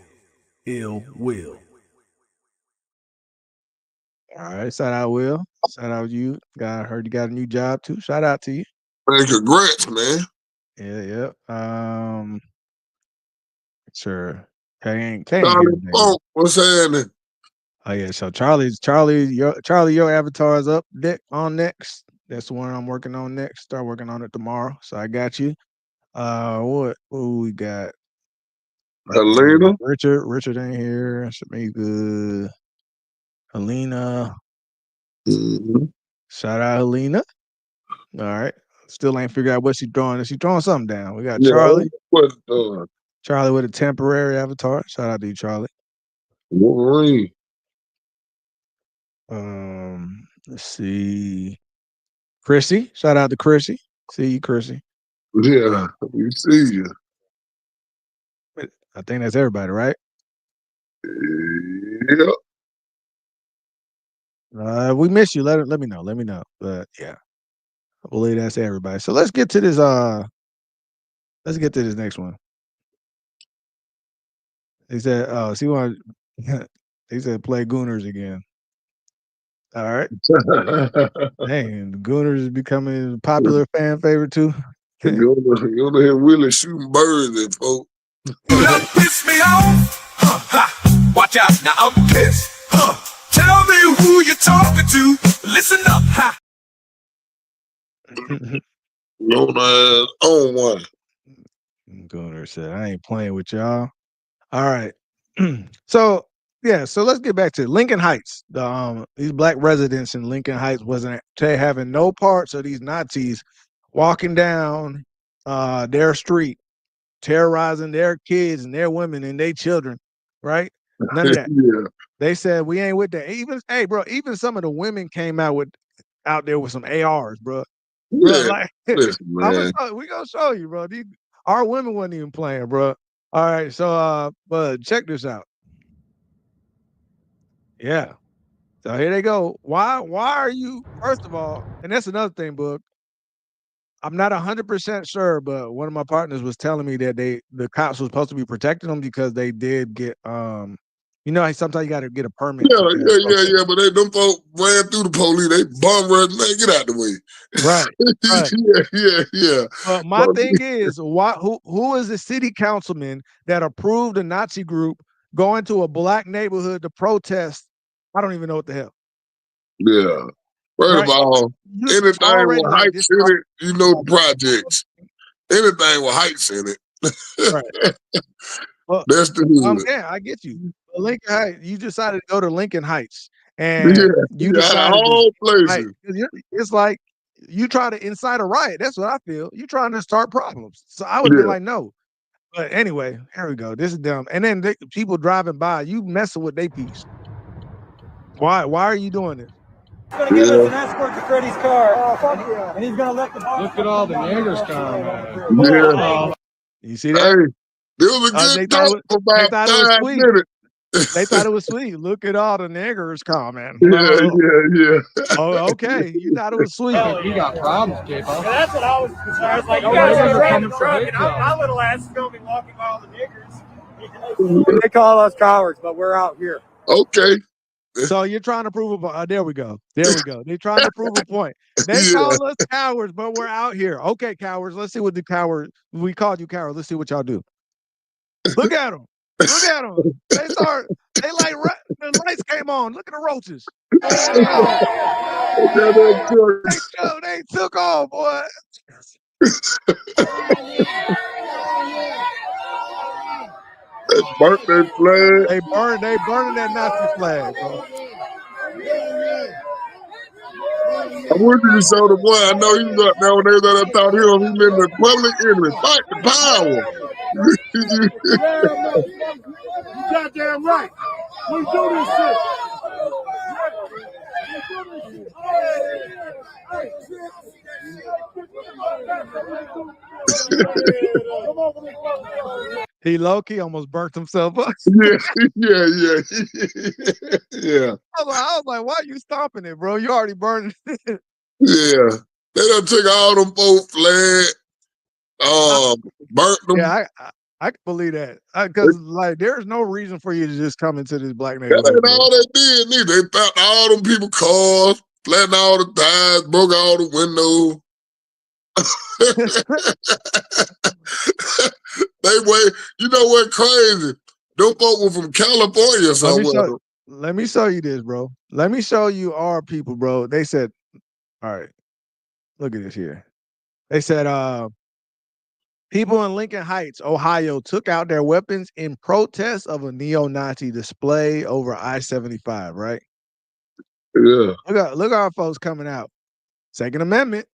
Ill will. All right. Shout out Will. Shout out you. I heard you got a new job too. Shout out to you. Man, congrats, man. Yeah. Sure. K ain't here Charlie today. Funk, what's happening? Oh yeah. So Charlie, your avatar is up on next. That's the one I'm working on next. Start working on it tomorrow. So I got you. What we got? Helena. Richard ain't here. Shamika, Helena. Mm-hmm. Shout out Helena. All right. Still ain't figured out what she's drawing. Is she drawing something down? We got Yeah, Charlie. what, Charlie with a temporary avatar. Shout out to you, Charlie. Wolverine. Let's see. Chrissy. Shout out to Chrissy. See you, Chrissy. Yeah, we see you. I think that's everybody, right? Yeah. We miss you. Let me know. Let me know. But yeah, I believe that's everybody. So let's get to this. Let's get to this next one. He said, "Oh, see what?" He said, "Play Gooners again." All right. Dang, Gooners is becoming a popular fan favorite too. You wanna hear Willie shooting birds at folks. You done piss me off. Ha. Watch out, now I'm pissed. Tell me who you're talking to. Listen up. Ha. On one. Gooner said, "I ain't playing with y'all." All right. So So let's get back to Lincoln Heights. These black residents in Lincoln Heights wasn't having no parts of these Nazis walking down their street, terrorizing their kids and their women and their children, right? None of that. Yeah. They said we ain't with that. Even some of the women came out there with some ARs, bro. Bro, Yeah. like Listen, man. we gonna show you, bro. Our women wasn't even playing, bro. All right, so but check this out. Yeah. So here they go. Why are you, first of all, and that's another thing, Book. I'm not 100% sure, but one of my partners was telling me that the cops were supposed to be protecting them because they did get sometimes you gotta get a permit to get Yeah. But them folks ran through the police. They bum rushed, man. Get out the way. Right. Yeah. But my thing is, who is the city councilman that approved a Nazi group going to a black neighborhood to protest? I don't even know what the hell. Yeah. First of all, anything with heights in it, the projects. Anything with heights in it. Right. Well, that's the hood. Yeah, I get you. Lincoln Heights, you decided to go to Lincoln Heights, and you decided all places. It's like you try to incite a riot. That's what I feel. You trying to start problems. So I would have been like, no. But anyway, here we go. This is dumb. And then people driving by, you messing with their peace. Why are you doing this? He's gonna give us an escort to Freddie's car, and he's gonna let the look at all the niggers come. Yeah. You see that? Hey, there was a good talk for about 5 minutes. They thought it was sweet. Look at all the niggers coming. Yeah. Oh, okay. You thought it was sweet. You got problems, K-Pop. Yeah, that's what I was like, you guys are random drunk, and my little ass is gonna be walking by all the niggers. They call us cowards, but we're out here. Okay. So you're trying to prove there we go. They're trying to prove a point. They call us cowards, but we're out here. Okay, cowards. Let's see what we called you cowards. Let's see what y'all do. Look at them. Look at them. They like, the lights came on. Look at the roaches. They took off, boy. They burnt that flag. They burning that Nazi flag, bro. I wish you show the boy. I know he was up there when they was at that talk to him. He meant the public enemy. Fight the power. You goddamn right. We do this shit. He low-key almost burnt himself up. Yeah. I was like, why are you stomping it, bro? You already burned it. Yeah. They done took all them folks flag, burnt them. Yeah, I can believe that. Because there's no reason for you to just come into this black neighborhood. That ain't all they did, neither. They found all them people cars, flattened all the tires, broke all the windows. You know what crazy? Them folk were from California somewhere. Let me show you this, bro. Let me show you our people, bro. They said, all right, look at this here. They said, people in Lincoln Heights, Ohio, took out their weapons in protest of a neo-Nazi display over I-75, right? Yeah. Look at our folks coming out. Second Amendment.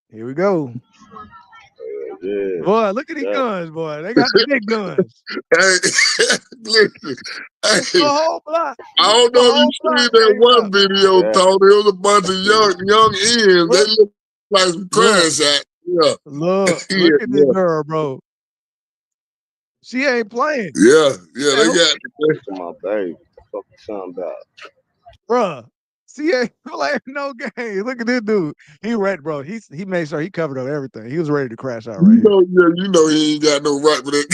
Here we go. Yeah. Boy, look at these guns, boy. They got the big guns. Hey, listen. Hey, the whole block. I don't know if you seen that one video, Tony. It was a bunch of young ends. They look like some crash acts. Yeah. Look at this girl, bro. She ain't playing. Yeah, they got my baby. What the fuck you about? Bruh. She ain't playing no game. Look at this dude. He ready, bro. He made sure he covered up everything. He was ready to crash out right here. You know he ain't got no right for that.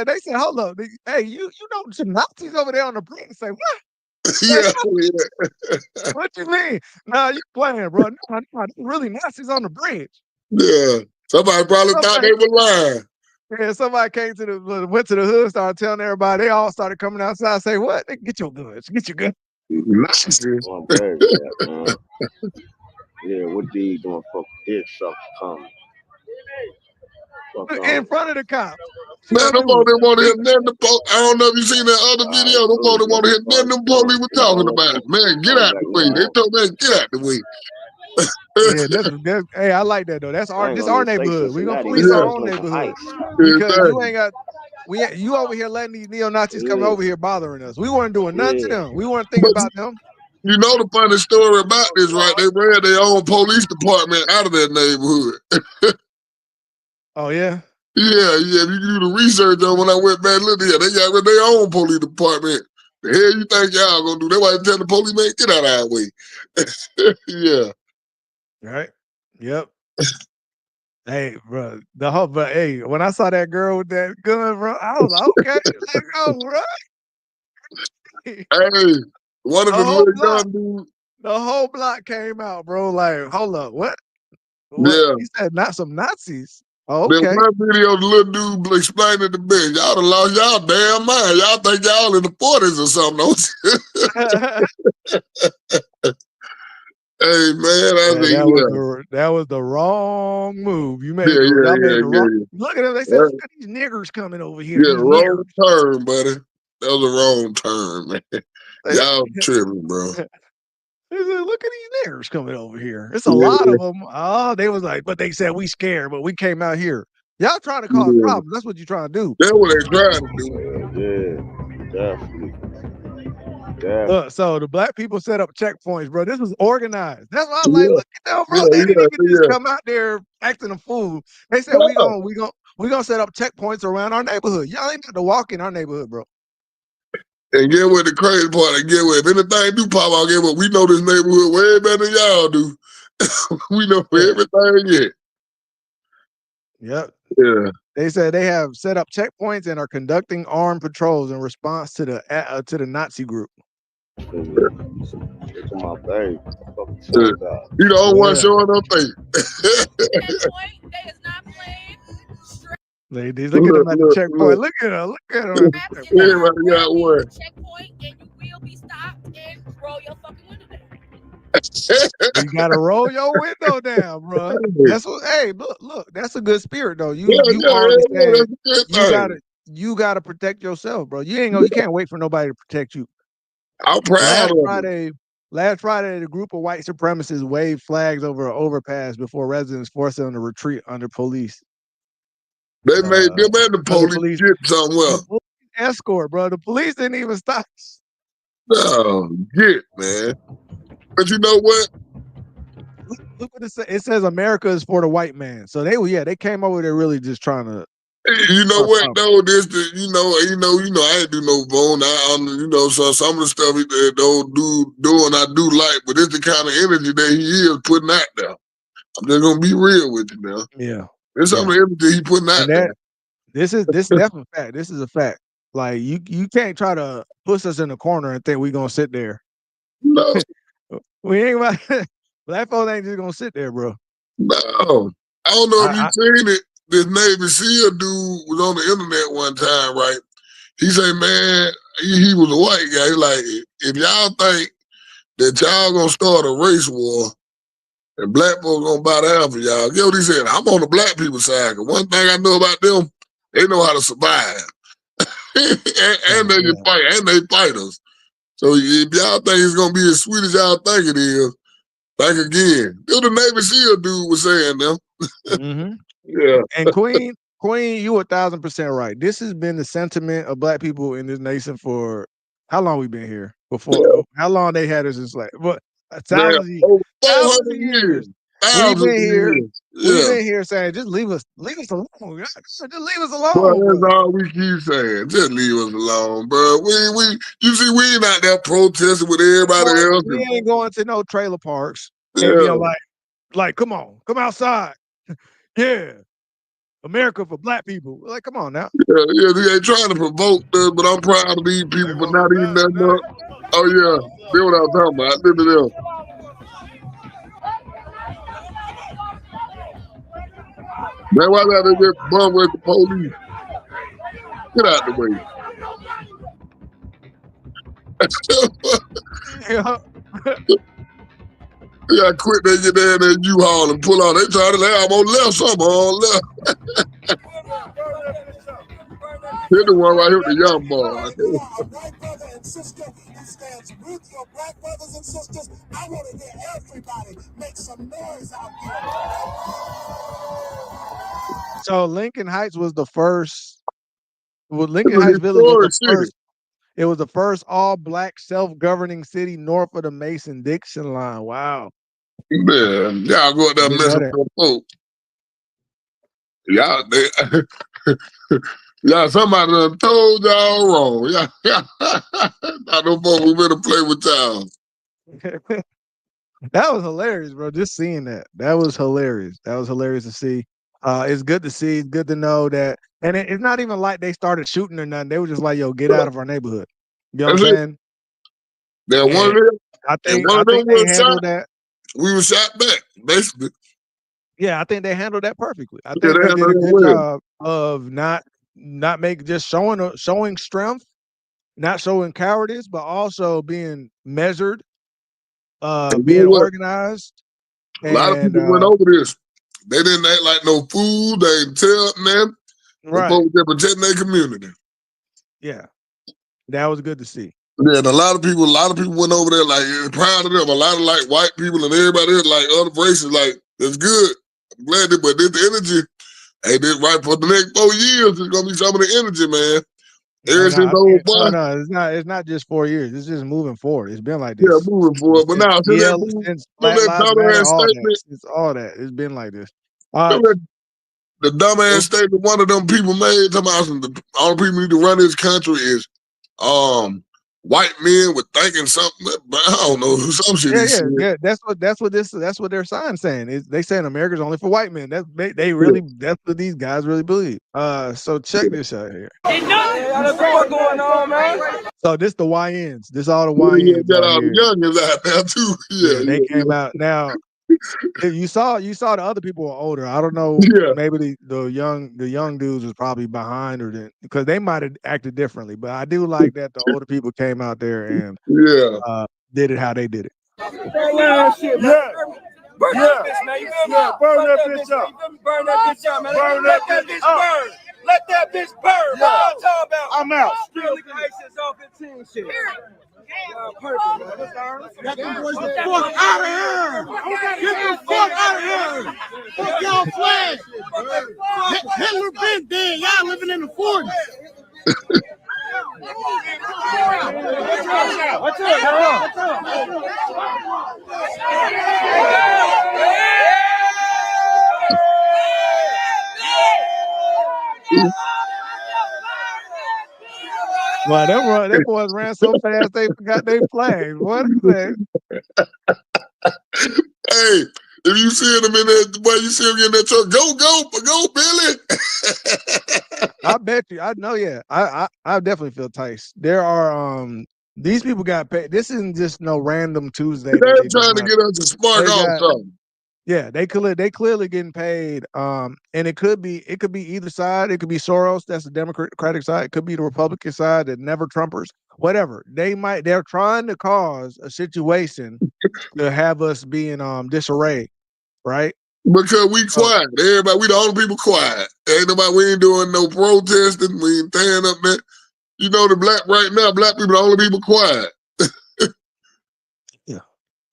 They said, hold up. Hey, you know some Nazis over there on the bridge. Say, what? Yeah. What you mean? Nah, you playing, bro. No, really Nazis on the bridge. Yeah. Somebody probably thought they were lying. Yeah, somebody went to the hood, started telling everybody. They all started coming outside. Say, what? They get your guns. Get your guns. Yeah, what do you doing for this stuff coming? in front of the cops. Man, them boys didn't want to hear nothing. I don't know if you seen that other video. Them boys didn't want to hear nothing them police were talking about. Man, get out the way. They told me, get out the way. Yeah, that's hey, I like that though. That's our neighborhood. We're gonna police our own neighborhood because you ain't got you over here letting these neo-Nazis come over here bothering us. We weren't doing nothing to them. We weren't thinking about them. You know the funny story about this, right? They ran their own police department out of that neighborhood. Oh yeah. Yeah. If you do the research on when I went back look there, they got their own police department. The hell you think y'all gonna do? That's why they tell the police, man, get out of our way. Yeah. Right. Yep. Hey, bro. But hey, when I saw that girl with that gun, bro, I was like, okay, let's go, bro. Hey, one of the little young dudes. The whole block came out, bro. Like, hold up, what? Yeah. He said not some Nazis. Oh, There's okay. one video the little dude explaining the bitch. Y'all done lost y'all damn mind. Y'all think y'all in the 40s or something. Hey man, that was the wrong move. You made made the wrong. Look at them. They said, look at these niggers coming over here. Yeah, wrong turn, buddy. That was a wrong turn, man. Y'all tripping, bro. They said, look at these niggers coming over here. It's a lot of them. Oh, they was like, but they said we scared, but we came out here. Y'all trying to cause problems. That's what you're trying to do. That's what they trying to do. Yeah, definitely. Look, so the black people set up checkpoints, bro. This was organized. That's why I was like, look at them, bro. They didn't even just come out there acting a fool. They said we gonna set up checkpoints around our neighborhood. Y'all ain't got to walk in our neighborhood, bro. And get what the crazy part, and get what if anything do pop out, get what we know this neighborhood way better than y'all do. We know everything yet. Yep. Yeah. They said they have set up checkpoints and are conducting armed patrols in response to the Nazi group. It's my thing. You the only one showing up face. Ladies, look at them at the checkpoint. Look at them. Look at them. Everybody got one. Checkpoint, and you will be stopped and roll your fucking window down. You gotta roll your window down, bro. That's what. Hey, look. That's a good spirit, though. You gotta protect yourself, bro. You can't wait for nobody to protect you. I'm proud of it. Last Friday, the group of white supremacists waved flags over an overpass before residents forced them to retreat under police. They made them and the police get somewhere. Escort, bro. The police didn't even stop. No, get, man. But you know what? Look what it says. It says America is for the white man. So they came over there really just trying to. You know what though? I ain't do no bone. So some of the stuff he don't doing I do like, but it's the kind of energy that he is putting out there. I'm just gonna be real with you now. Yeah. It's some of the energy he putting out there. This is definitely a fact. This is a fact. Like you can't try to push us in the corner and think we're gonna sit there. No. We ain't about black folks ain't just gonna sit there, bro. No. I don't know if you've seen it. This Navy SEAL dude was on the internet one time, right? He said, man, he was a white guy. He like, if y'all think that y'all gonna start a race war and black folks gonna bow down for y'all, get what he said? I'm on the black people's side. Cause one thing I know about them, they know how to survive. and they can fight, and they fighters. So if y'all think it's gonna be as sweet as y'all think it is, back again. This the Navy SEAL dude was saying them. Mm-hmm. Yeah. And Queen, you 1,000% right. This has been the sentiment of black people in this nation for how long we been here? How long they had us in slavery? What 1,000 years. We've been here. We've been here saying, just leave us alone. Just leave us alone. Well, that's all we keep saying. Just leave us alone, bro. You see, we ain't out there protesting with everybody else. We ain't going to no trailer parks. And, like, come on, come outside. Yeah. America for black people. Like, come on now. Yeah, they ain't trying to provoke us, but I'm proud of these people for not eating nothing up. Oh, yeah. That's what I'm talking about. Look at them. That's why they get bum with the police. Get out the way. You gotta quit that, get there in that U-Haul and pull out. They trying to I'm on left, something on left. Here's the one right here with the young boy. If you are a white brother and sister who stands with your black brothers and sisters, I want to hear everybody make some noise out there. So Lincoln Heights was the first. Well, It's Lincoln a Heights Village was the historic city. first. It was the first all-black self-governing city north of the Mason-Dixon line. Wow, Man, y'all go out I there didn't know messing that. with folks. Y'all, y'all, somebody done told y'all wrong. Y'all, I don't folks we better play with y'all. That was hilarious, bro. Just seeing that. That was hilarious. That was hilarious to see. It's good to see. It's good to know that. And it's not even like they started shooting or nothing. They were just like, yo, get out of our neighborhood. You know what I'm That's it. saying? That one of And them, I and think one I of them think they was handled shot. that. We were shot back, basically. Yeah, I think they handled that perfectly. I Yeah, think they they did handled a it good well. job of not make just showing strength, not showing cowardice, but also being measured, And you being know what? organized, A lot of and people went over this. They didn't act like no fool. They didn't tell them. They right. folks there protecting their community. Yeah, that was good to see. Yeah, and a lot of people went over there like proud of them. A lot of like white people and everybody else, like other races, like it's good. I'm glad that, but this the energy. Hey, this right for the next 4 years. It's gonna be some of the energy, man. No, Ever no, since I old think boy, no. It's not just 4 years. It's just moving forward. It's been like yeah, this moving forward. But since now since remember Black that Lives Matter, dumbass all that. statement. It's all that. It's been like this. Uh, Remember the dumbass statement one of them people made. Talking about the all the people need to run this country is white men were thinking something. But I don't know some shit he said. yeah. That's what their sign's saying. They saying America's only for white men. They Yeah. really that's what these guys really believe. So check this out here. What's going on, man? So this the YNs. This all the Yeah, YNs got out all the here. youngins out there too. Yeah, they Yeah, came out now. You saw the other people were older. I don't know. yeah. Maybe the young dudes was probably behind or because they might have acted differently. But I do like that the older people came out there and Yeah. did it how they did it. Yeah. Burn that bitch, man. You feel me? Yeah, burn that bitch up. Burn that bitch up, man. Let that bitch burn. Let that bitch burn. What I'm talking about? I'm out. Still liquidations off 15 shit. Perfect, man. Get the fuck out of here! Get the fuck out of here! Fuck y'all flag! Hitler been dead. Y'all living in the 40s. What's Well, them boys ran so fast they forgot their flags. What is that? Hey, if you see them in that, boy, you see them in that truck, go, Billy. I bet you. I know. Yeah, I definitely feel tight. There are these people got paid. This isn't just no random Tuesday They're that they just trying to went. get us to spark They off got something. yeah. They clearly getting paid. And it could be either side. It could be Soros. That's the Democratic side. It could be the Republican side. That never Trumpers. Whatever. They're trying to cause a situation to have us be in disarray. Right. Because we So quiet. Everybody, we the only people quiet. Ain't nobody, we ain't doing no protesting. We ain't tearing up there. You know, right now, black people the only people quiet. yeah.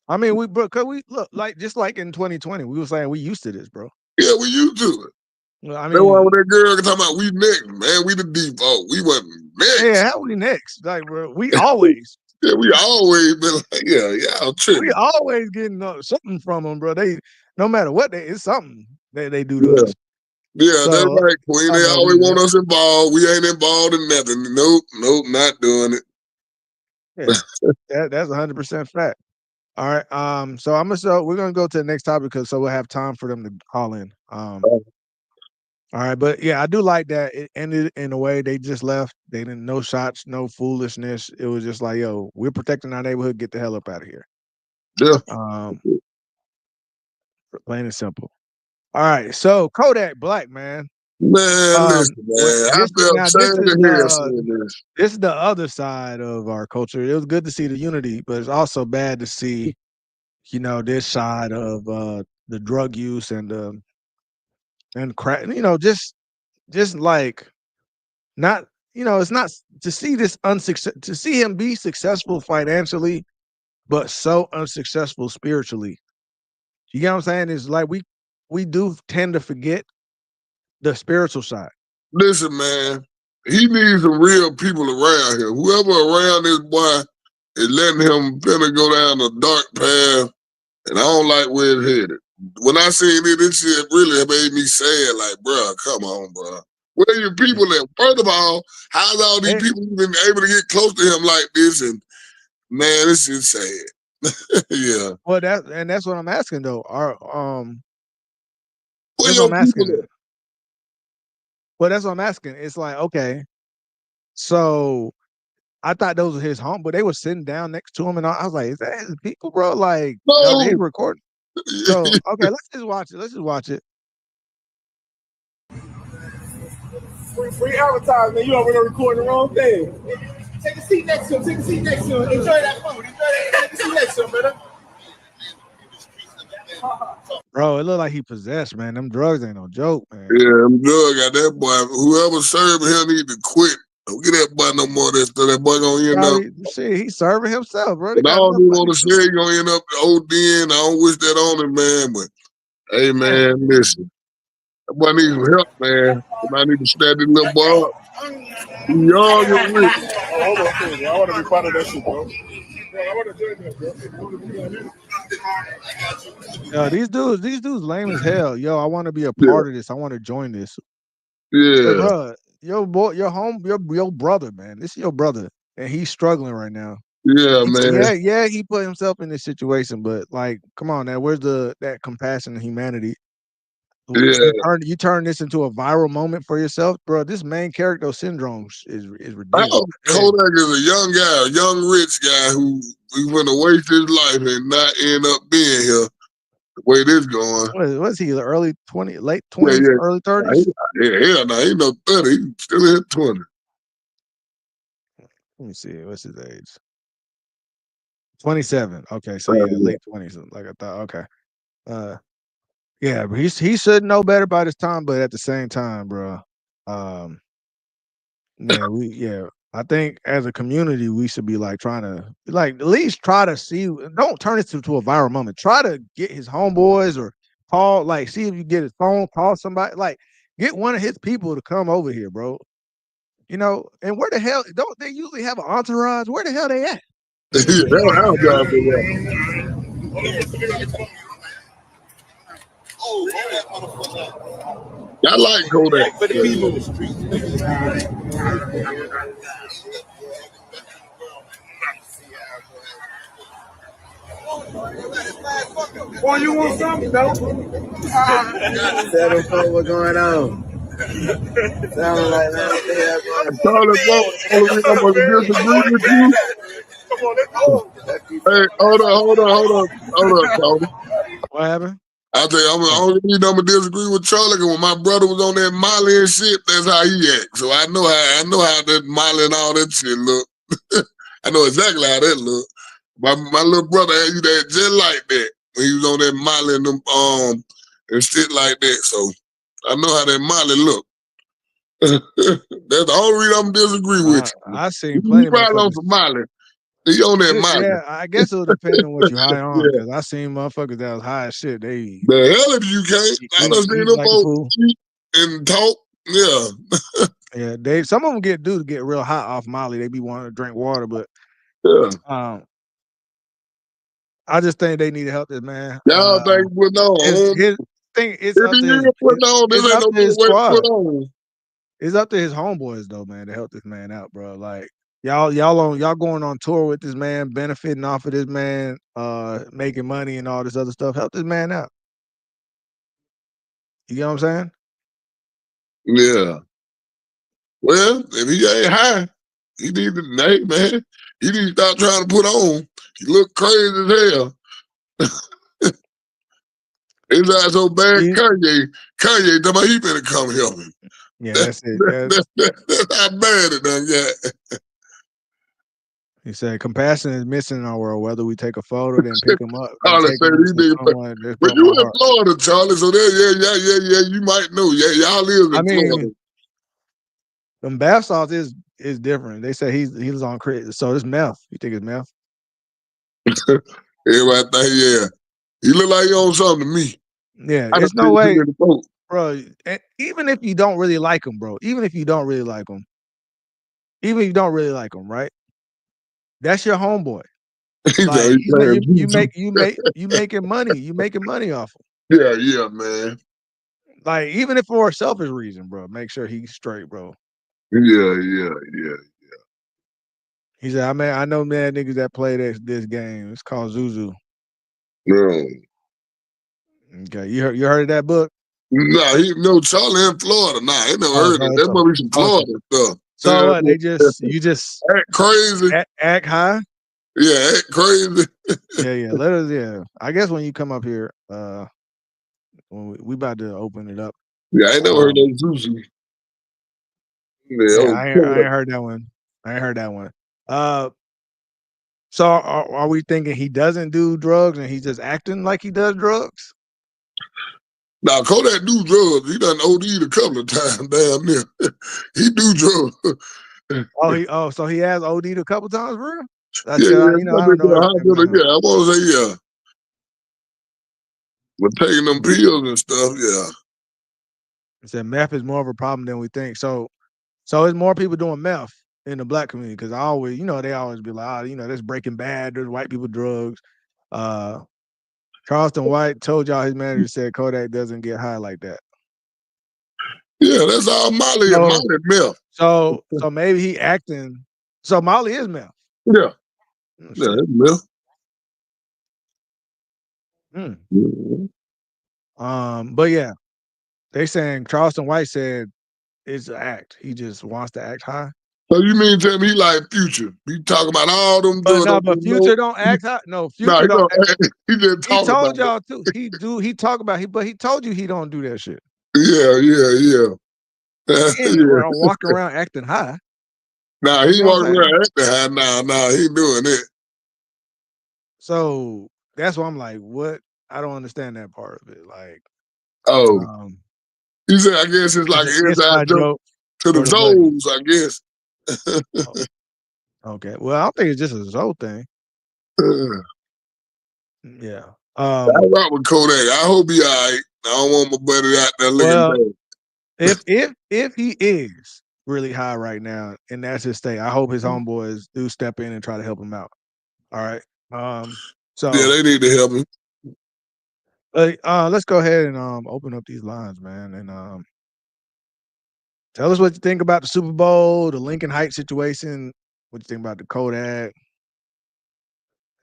I mean, cause we look like just like in 2020, we were saying we used to this, bro. Yeah, we used to it. Well, I That's why when mean, that girl talking about we next, man, we the default. We wasn't next. yeah, how we next? Like, bro, we always We always been like, yeah, y'all we tripping. always getting something from them, bro. They no matter what it's something they do to Yeah. us. Yeah, that's So right, Queen. I They know always we want us involved. We ain't involved in nothing. Nope, not doing it. yeah, that's 100% fact. All right. So we're gonna go to the next topic because so we'll have time for them to call in. All right, but yeah, I do like that it ended in a way they just left. They didn't no shots, no foolishness. It was just like, yo, we're protecting our neighborhood. Get the hell up out of here. Yeah. Plain and simple. All right, so Kodak Black, man. Man, listen, man. I felt sad to hear seeing this. This is the other side of our culture. It was good to see the unity, but it's also bad to see, this side of the drug use and crack. Just like not it's not to see this to see him be successful financially, but so unsuccessful spiritually. You get what I'm saying? It's like we do tend to forget the spiritual side. Listen, man, he needs some real people around here. Whoever around this boy is letting him finna go down a dark path, and I don't like where it's headed. When I seen it, this shit really made me sad. Like, bro, come on, bro. Where are your people at? First of all, how's all these people even able to get close to him like this? And man, this is sad. Yeah. Well, that's what I'm asking though. Where That's your what I'm people asking. at? Well, that's what I'm asking. It's like, okay, so I thought those were his home, but they were sitting down next to him, and I was like, "Is that his people, bro?" Like, are they No. recording? So, okay, let's just watch it. Let's just watch it. Free advertisement. You over there recording the wrong thing. Take a seat next to him. Take a seat next to him. Enjoy that food. Enjoy that. Take a seat next to him, brother. Bro, it looked like he possessed, man. Them drugs ain't no joke, man. Yeah, I'm good. Got that boy. Whoever serving him need to quit. Don't get that boy no more of that stuff. That boy gonna end up. Shit, he's serving himself, bro. And I don't even want to say he gonna end up ODing. I don't wish that on him, man. But hey, man, listen. That boy needs some help, man. Somebody need to stand this little boy up. He's young and rich. Hold on, bro. I want to be part of that shit, bro. I want to join that, bro. Yo, these dudes lame as hell. Yo, I want to be a part of this. I want to join this. Yeah. Hey, bro, your boy, your brother, man. This is your brother, and he's struggling right now. Yeah, man. Yeah, he put himself in this situation, but like, come on now, where's that compassion and humanity? Yeah. You turn this into a viral moment for yourself, bro. This main character syndrome is ridiculous. Kodak is a young guy, a young rich guy who went to waste his life and not end up being here the way this going. What's he? Early 20s, late 20s, early 30s? Hell no, he ain't no 30. He still in 20. Let me see. What's his age? 27. Okay, so yeah, late 20s. Like I thought. Okay. Yeah, but he should know better by this time, but at the same time, bro, I think as a community we should be like trying to like at least try to see. Don't turn this into a viral moment. Try to get his homeboys or call, like, see if you get his phone, call somebody, like get one of his people to come over here, bro. And where the hell don't they usually have an entourage? Where the hell they at? I like Kodak. For the people. Boy, you want something, though? Tell them folks what's going on. Sound like that. I'm going to disagree with you. Come on, let's go. Hey, hold on, Tony. What happened? I tell you, I'm gonna disagree with Charlie. Cause when my brother was on that Molly and shit, that's how he act. So I know how that Molly and all that shit look. I know exactly how that look. My little brother had you that just like that when he was on that Molly and them and shit like that. So I know how that Molly look. That's the only reason I'm disagree with you. I seen plenty. You probably on some Molly. He on that Molly. Yeah, I guess it would depend on what you high on. Because I seen motherfuckers that was high as shit. They the hell if you can't. I done seen them folks cheat and talk. Yeah. Yeah, some of them get real hot off Molly. They be wanting to drink water, but I just think they need to help this man. Y'all think put on? It's up to his squad. It's up to his homeboys though, man, to help this man out, bro. Like y'all going on tour with this man, benefiting off of this man, making money and all this other stuff. Help this man out. You get what I'm saying? Yeah. Well, if he ain't high, he need to, man. He need to stop trying to put on. He look crazy as hell. His eyes so bad. Kanye talking about he better come help him. Yeah, that's it. That's how bad it done got. He said compassion is missing in our world. Whether we take a photo, then pick him up. Charlie said he did. But you in Florida, Charlie, so yeah, you might know. Yeah, y'all live in Florida. Them bath salts is it's different. They say he was on crit. So it's meth. You think it's meth? Everybody think, yeah. He look like he on something to me. Yeah, I done it's no seen too way, many folks. bro. Even if you don't really like him, bro. Even if you don't really like him, even if you don't really like him, right? That's your homeboy. He Like said he playing juju. you making money. You making money off him. Yeah, man. Like even if for a selfish reason, bro. Make sure he's straight, bro. Yeah. He said, I know mad niggas that play this game. It's called Zuzu. No. Okay, you heard of that book? Nah, no Charlie in Florida. Nah, I ain't never Oh, heard so of it. it's That must be some Florida stuff. so what? Yeah. You just Act crazy. act high. Yeah, act crazy. Yeah. Let us. Yeah, I guess when you come up here, when we about to open it up. Yeah, I ain't never heard Um, of Zuzu. yeah, Yeah, I ain't heard that one. I ain't heard that one. So are we thinking he doesn't do drugs and he's just acting like he does drugs? now Kodak do drugs. He done OD'd a couple of times down there. He do drugs. So he has OD'd a couple times, bro. Yeah, You know, I I don't know everything about him. yeah, I want to say yeah. But taking them pills and stuff, yeah. He said meth is more of a problem than we think. So it's more people doing meth in the black community because I always, they always be like, there's Breaking Bad, there's white people drugs. Charleston White told y'all his manager said Kodak doesn't get high like that. Yeah, that's all Molly meth. So maybe he acting. So Molly is meth. Yeah. Oh, Yeah, shit. that's meth. Mm. But yeah, they saying Charleston White said it's an act. He just wants to act high. So you mean tell me he like Future? He talking about all them But drugs. no, but Future don't act high. No, Nah, Future don't. he just He talk about told y'all too. He talk about but he told you he don't do that shit. Yeah. He ain't Yeah. walking around acting high. Nah, You he see what I'm walking saying? around acting high. Nah, he doing it. So that's why I'm like, what? I don't understand that part of it. Like, Oh, he said, I guess it's like an it's inside my joke joke to the for the buddy. Zoes, I guess. Okay. Well, I don't think it's just a Zoe thing. Yeah. I rock with Kodak. I hope he all right. I don't want my buddy out there looking bad. If he is really high right now and that's his state, I hope his homeboys do step in and try to help him out. All right. So yeah, they need to help him. Let's go ahead and open up these lines, man, and tell us what you think about the Super Bowl, the Lincoln Heights situation. What you think about the Kodak?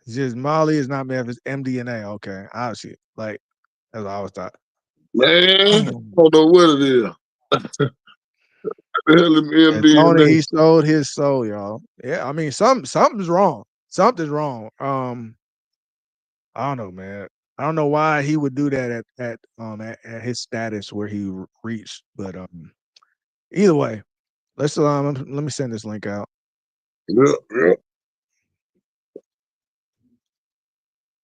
It's just Molly is not meth, it's MDNA. Okay, I see it. Like that's what I always thought. Man, I don't know what it is. The hell is And Tony, MDNA? he sold his soul, y'all. Yeah, I mean, something's wrong. Something's wrong. I don't know, man. I don't know why he would do that at his status where he reached, but either way, let me send this link out. Yeah.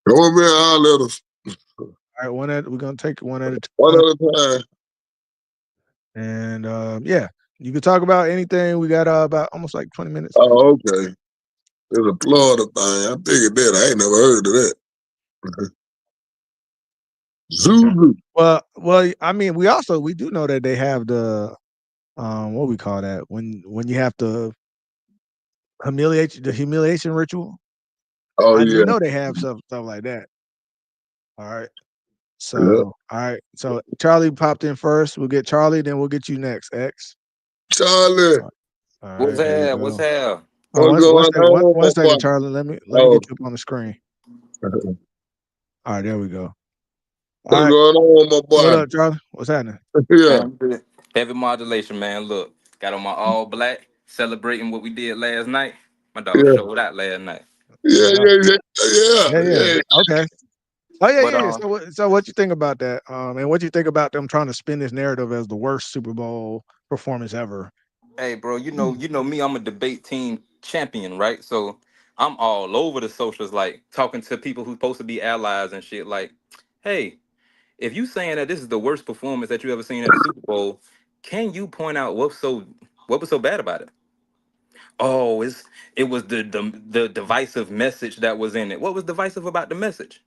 Come on, man, all letters. All right, we're gonna take one at a time. One at a time. And yeah, you can talk about anything. We got about almost like 20 minutes. Oh, okay. It's a Florida thing. I figured that. I ain't never heard of that. Zuzu. Well, I mean, we do know that they have the what we call that when you have to the humiliation ritual. Oh, I do yeah. know they have stuff like that. All right. So Yeah. all right. So Charlie popped in first. We'll get Charlie, then we'll get you next, X. Charlie. All right. What's There we hell? go. What's hell? What's going on, One my second, boy? Charlie. Let me Oh. get you up on the screen. All right, there we go. All What's right. going on, my boy? What up, Charlie? What's happening? Yeah. Man, heavy modulation, man. Look, got on my all black, celebrating what we did last night. My dog Yeah. showed out last night. Yeah. Yeah. Okay. Oh yeah, But yeah. So what you think about that? And what you think about them trying to spin this narrative as the worst Super Bowl performance ever? hey, bro, you know me. I'm a debate team champion, right? So I'm all over the socials, like talking to people who's supposed to be allies and shit. Like, hey, if you saying that this is the worst performance that you ever seen at the Super Bowl, can you point out what was so bad about it? Oh, it was the divisive message that was in it. What was divisive about the message?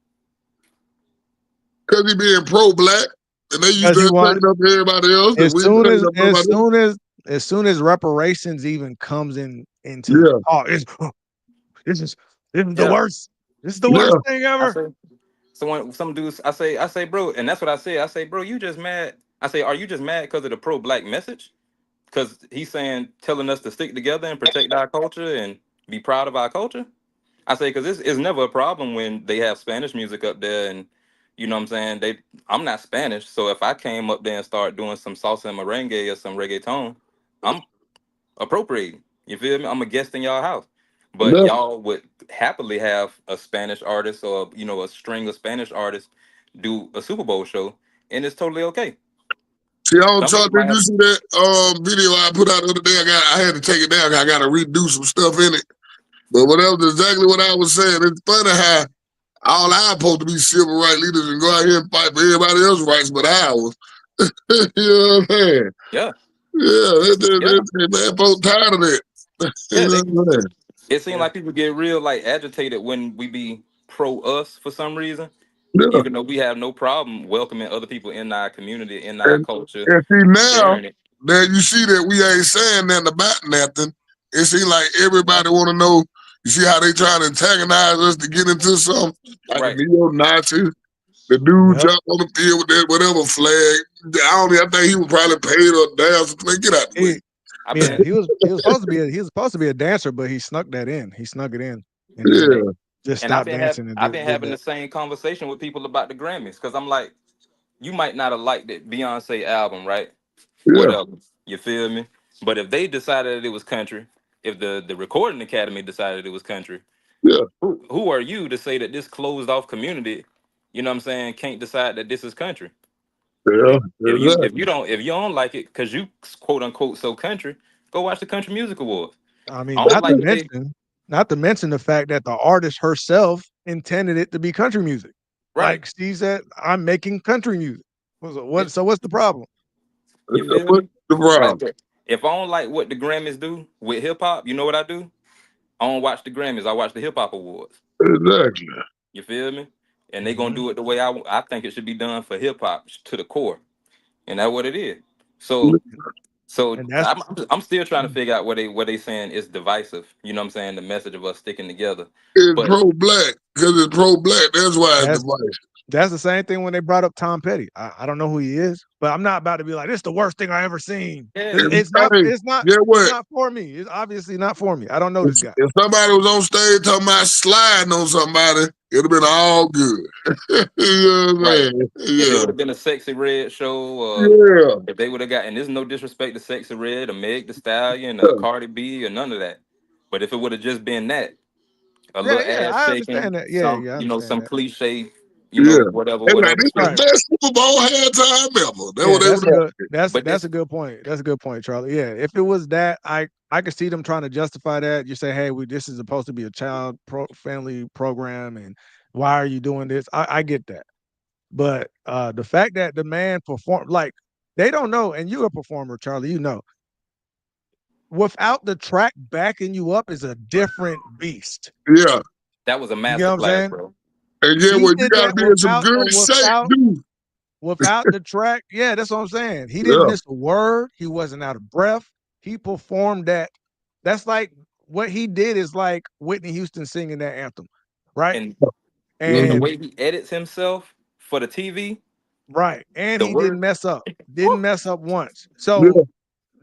Because he being pro-black, and they used Because he to want taking up everybody else, and as we soon taking as up as everybody else. soon as as soon as reparations even comes into Yeah, this is this is the Yeah, worst. This is the yeah. worst thing I ever. say. So when some dudes, I say, bro, and that's what I say. I say, bro, you just mad. I say, are you just mad because of the pro-black message? Because he's saying, telling us to stick together and protect our culture and be proud of our culture. I say, because it's never a problem when they have Spanish music up there, and you know what I'm saying. I'm not Spanish, so if I came up there and start doing some salsa and merengue or some reggaeton, I'm appropriating. You feel me? I'm a guest in y'all house, but Yeah. y'all would happily have a Spanish artist or a string of Spanish artists do a Super Bowl show, and it's totally okay. See, on Some top, people might did you have, see that video I put out the other day? I had to take it down. I got to redo some stuff in it. But whatever, exactly what I was saying. It's funny how all I'm supposed to be civil rights leaders and go out here and fight for everybody else's rights, but ours. You know what I'm saying? yeah, Yeah, yeah, man, folks tired of that. yeah. You know what I'm saying? It seems Yeah. like people get real like agitated when we be pro us for some reason, Yeah. even though we have no problem welcoming other people in our community, in our And, culture, and see now sharing it. that you see that we ain't saying nothing about nothing, it seems like Yep. everybody want to know. You see how they trying to antagonize us to get into something like the Right. neo-Nazis. The dude Yep. jumped on the field with that whatever flag. I think he was probably paid or damn something. Get out the way. He, I've yeah, been he was supposed to be a dancer, but he snuck that in. He snuck it in and then Yeah, just and stopped dancing and I've been did having that. the same conversation with people about the Grammys because I'm like, you might not have liked that Beyonce album, right? yeah, Whatever. You feel me? But if they decided that it was country, if the recording academy decided it was country, yeah, who are you to say that this closed off community, you know what I'm saying, can't decide that this is country? yeah, exactly. If you don't like it because you quote unquote so country, go watch the Country Music Awards. I mean, I don't like that they not to mention the fact that the artist herself intended it to be country music. right. Like she said, I'm making country music. It, So what's the problem? you feel What's me? the Like problem? if I don't like what the Grammys do with hip hop, you know what I do? I don't watch the Grammys. I watch the hip hop awards. Exactly. You feel me? And they gonna Mhm. do it the way I think it should be done for hip hop to the core, and that's what it is. So And that's I'm still trying to figure out what they saying is divisive. You know what I'm saying? The message of us sticking together. It's But pro-black because it's pro-black. That's why it's that's divided. that's the same thing when they brought up Tom Petty. I don't know who he is, but I'm not about to be like, this is the worst thing I ever seen. yeah, And hey, get It's what? not for me. It's obviously not for me. I don't know If, this guy. if somebody was on stage talking about sliding on somebody, it'd have been all good. You know what I'm right. saying? If it Yeah, would have been a Sexy Red show, yeah, if they would have got, and there's no disrespect to Sexy Red or Meg The Stallion or yeah, Cardi B or none of that. But if it would have just been that, a Yeah, little yeah, ass I shaking, understand that. Yeah, some yeah, I understand some that. cliche, yeah. whatever, They like whatever this the shit. best Super Bowl halftime ever. That's Yeah, what they was like. But that's this, a good point. That's a good point, Charlie. Yeah, if it was that, I could see them trying to justify that. You say, hey, this is supposed to be a child family program, and why are you doing this? I get that, but the fact that the man performed like they don't know, and you're a performer, Charlie. You know, without the track backing you up is a different beast. Yeah. that was a You get master what I'm class, saying? bro. And yeah, He well, you did gotta that be in some good shape, too. without the track. Yeah, that's what I'm saying. He didn't Yeah. miss a word. He wasn't out of breath. He performed that. That's like what he did is like Whitney Houston singing that anthem, right? And the Mhm. And way he edits himself for the TV, right, and the he didn't word. mess up. Woo, Didn't mess up once. Yeah. So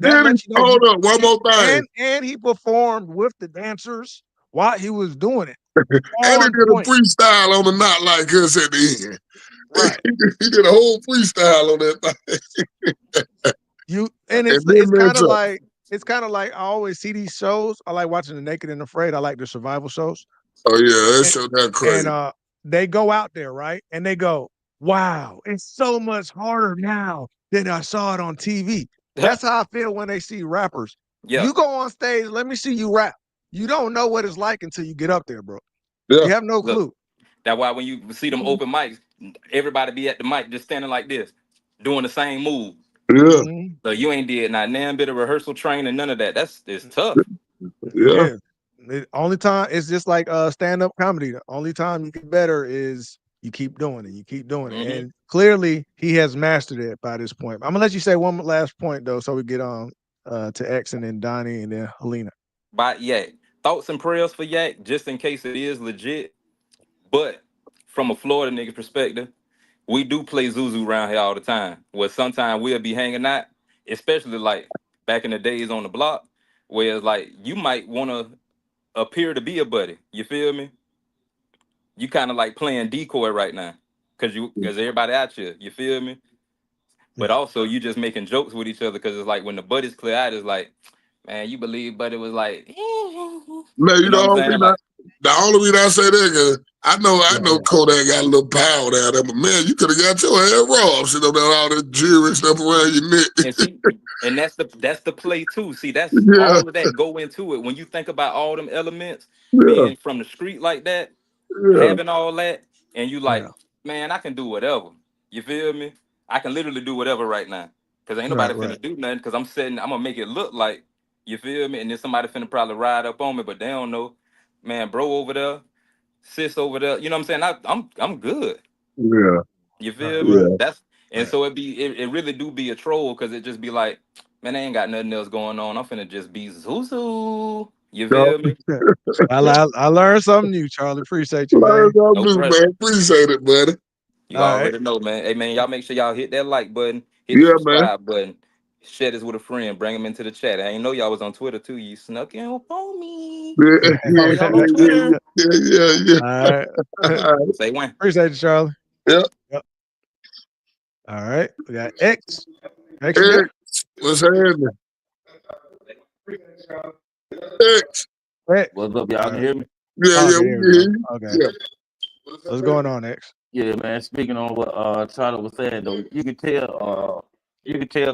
that Then he, lets you know hold you up, one more thing. and he performed with the dancers while he was doing it And he on did a point. freestyle on the Not Like Us at the end. Right. He did a whole freestyle on that thing. You and And then mess up. it's kind of like I always see these shows. I like watching The Naked and Afraid. I like the survival shows. Oh, yeah, that And, show that and crazy. they go out there, right? And they go, "Wow, it's so much harder now than I saw it on TV." That's how I feel when they see rappers. yeah. You go on stage, let me see you rap. You don't know what it's like until you get up there, bro. Yeah, You have no Look, clue. that's why when you see them open mics, everybody be at the mic just standing like this, doing the same move. yeah. Mhm. So you ain't did not damn bit of rehearsal training, none of that. It's tough. Yeah. The only time it's just like stand-up comedy. The only time you get better is you keep doing it. You keep doing it. And clearly he has mastered it by this point. I'm gonna let you say one last point though, so we get on to X and then Donnie and then Helena. By Yak. Thoughts and prayers for Yak, just in case it is legit. But from a Florida nigga perspective, we do play Zuzu around here all the time. Where sometimes we'll be hanging out, especially like back in the days on the block, where it's like you might want to appear to be a buddy. You feel me? You kind of like playing decoy right now, because everybody out here. You feel me? But also you just making jokes with each other because it's like when the buddies clear out, it's like, man, you believe Buddy was like, Man, you know what I'm saying? Like, the only reason I say that because I know Kodak got a little power down there, but man, you could have got your head robbed, sitting up there all that jewelry and stuff around your neck. and see, and that's the play too. See, that's Yeah. all of that go into it. When you think about all them elements Yeah. being from the street like that, Yeah. having all that, and you like, man, I can do whatever. You feel me? I can literally do whatever right now. Cause ain't nobody finna do nothing. Cause I'm gonna make it look like, you feel me? And then somebody finna probably ride up on me, but they don't know. Man, bro over there, sis over there. You know what I'm saying? I'm good. Yeah. You feel me? Yeah. That's and so it really do be a troll because it just be like, man, I ain't got nothing else going on. I'm finna just be Zuzu. You feel me? I learned something new, Charlie. Appreciate you, man. No pressure. Man. Appreciate it, buddy. You All already know, man. Hey, man, y'all make sure y'all hit that like button, hit Yeah, the subscribe button, share this with a friend, bring them into the chat. I ain't know y'all was on Twitter too. You snuck in on me. Yeah, Follow y'all on Twitter. yeah. All right. Say when. Appreciate you, Charlie. Yep. All right. We got X. X, what's happening? X. What's up, y'all? Can hear me? Yeah, we can hear you. Okay. Yeah. What's going on, X? Yeah, man. Speaking on what Charlie was saying, though, you can tell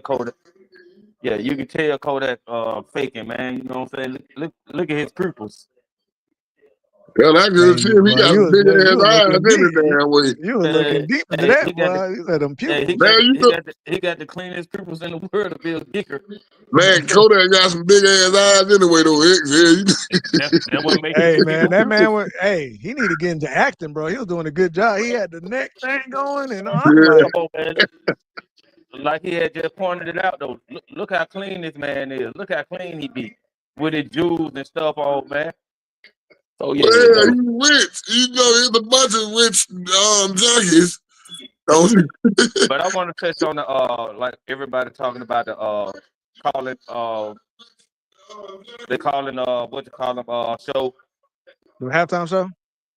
Kodak. Yeah, you can tell Kodak faking, man. You know what I'm saying? Look at his pupils. Well, I can see him. He got some big ass eyes any damn way. You were looking deep into that, boy. You said them pupils. He got the cleanest pupils in the world to be a kicker. Man, Kodak got some big ass eyes anyway, though. X. That what make Hey, man, that man was. Hey, he need to get into acting, bro. He was doing a good job. He had the neck thing going, and I'm like, come on, man. Like he had just pointed it out, though. Look how clean this man is. Look how clean he be with his jewels and stuff on, man. Oh yeah, well, he's rich. You know, there's a bunch of rich junkies. But I want to touch on the like everybody talking about the they calling what you call them show. The halftime show?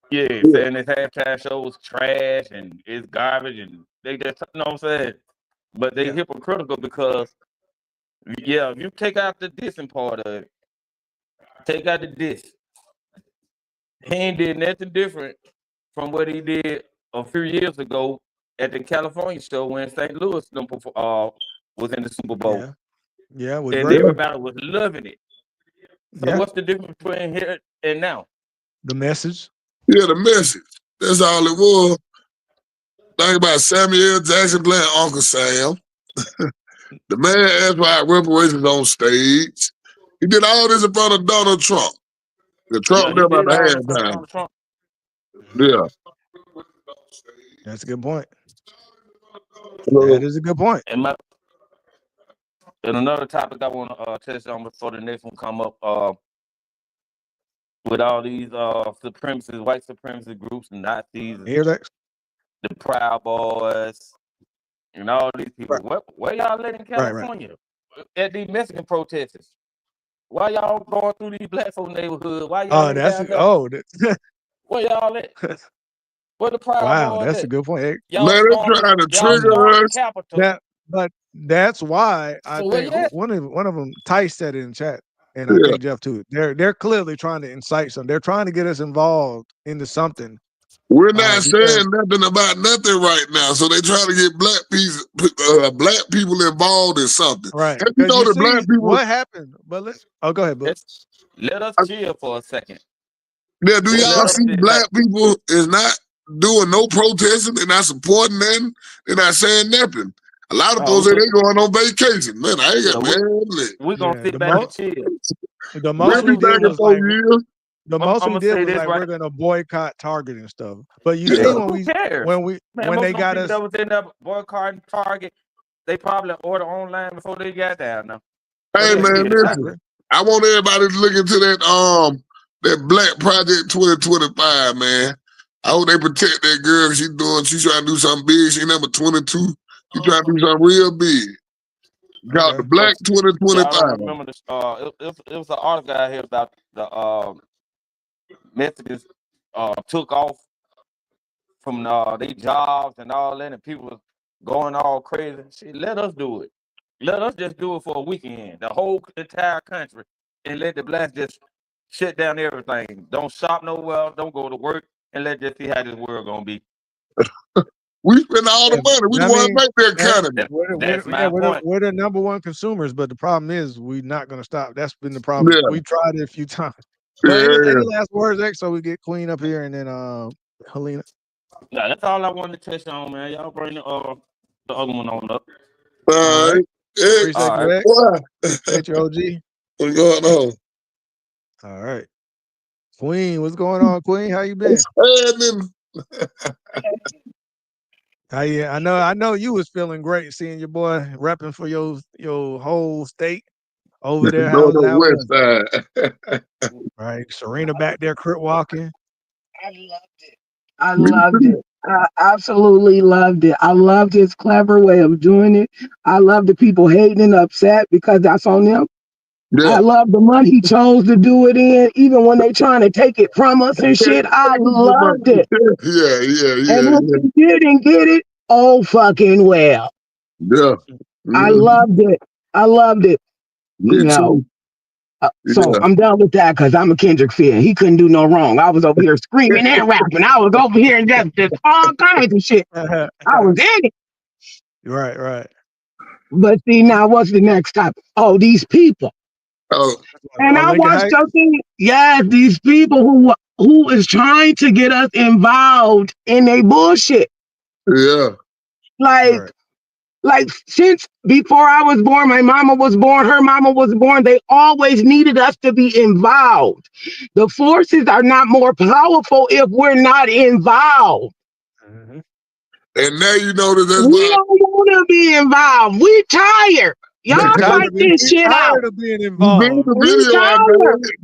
Yeah, saying this halftime show was trash and it's garbage and they just, you know what I'm saying? But they hypocritical because if you take out the dissing part of it, take out the diss. He ain't did nothing different from what he did a few years ago at the California show when St. Louis was in the Super Bowl. Yeah, and everybody was loving it. So what's the difference between here and now? The message. Yeah, the message. That's all it was. Think about Samuel Jackson playing Uncle Sam. The man asked for reparations on stage. He did all this in front of Donald Trump. The Trump never about the halftime. Yeah. That's a good point. That is a good point. And another topic I want to touch on before the next one come up, with all these supremacists, white supremacist groups, and Nazis, the Proud Boys, and all these people. Where y'all let in California at these Mexican protests? Why y'all going through these black folk neighborhoods? Why y'all? Where y'all at? Where the Proud Boys that's at? a good point. Y'all man, they're trying to trigger us. But that's why I think one of them, Tice said it in chat, and I think Jeff too. They're clearly trying to incite something. They're trying to get us involved into something. We're not saying nothing about nothing right now, so they trying to get black people involved in something. Right? And you know the black people. What happened? But go ahead, Book. Let us chill for a second. Yeah, do y'all see black people is not doing no protesting? They're not supporting nothing. They're not saying nothing. A lot of folks say they going on vacation. Man, I ain't got We're gonna sit back and chill. The most we'll we be back did in was 4 like years. the most we I'ma did say was this like right. we're gonna boycott Target and stuff. But you Yeah. see Who cares? Man, when most they of them got people us, that was in there boycotting Target, they probably order online before they got there now. Hey they man, get it. listen. I want everybody to look into that Black Project 2025, man. I hope they protect that girl. She trying to do something big. She number 22. She trying to do something real big. Got the Black Y'all 2025. don't remember this? It was an article out here about the Mexicans took off from their jobs and all that, and people was going all crazy. Shit, let us do it. Let us just do it for a weekend, the whole entire country, and let the blacks just shut down everything. Don't shop nowhere. Don't go to work, and let's just see how this world gonna be. We spend all the money. We the one make that economy. That's my point. we're the number one consumers, but the problem is we're not gonna stop. That's been the problem. Yeah. We tried it a few times. But any last words, X, so we get Queen up here and then Helena. Nah, that's all I wanted to touch on, man. Y'all bring the other one on up. All right. Appreciate you, X. What? Appreciate you, OG. What's going on? All right. Queen, what's going on, Queen? How you been? I know you was feeling great seeing your boy repping for your whole state over there. How West was side. Right. Serena back there crip walking. I loved it. I absolutely loved it. I loved his clever way of doing it. I love the people hating and upset because that's on them. Yeah. I love the month he chose to do it in, even when they trying to take it from us and shit. I loved it. Yeah. And if he didn't get it, oh fucking well. Yeah. I loved it. I loved it. Me too. So I'm done with that because I'm a Kendrick fan. He couldn't do no wrong. I was over here screaming and rapping. I was over here and just all kinds of shit. I was in it. Right. But see, now what's the next topic? Oh, these people. Oh. And I watched your thing. Yeah, these people who is trying to get us involved in their bullshit. Yeah. Like since before I was born, my mama was born, her mama was born, they always needed us to be involved. The forces are not more powerful if we're not involved. And now you know that's we don't want to be involved. We tired. Y'all fight this shit out. Tired of being involved. The video I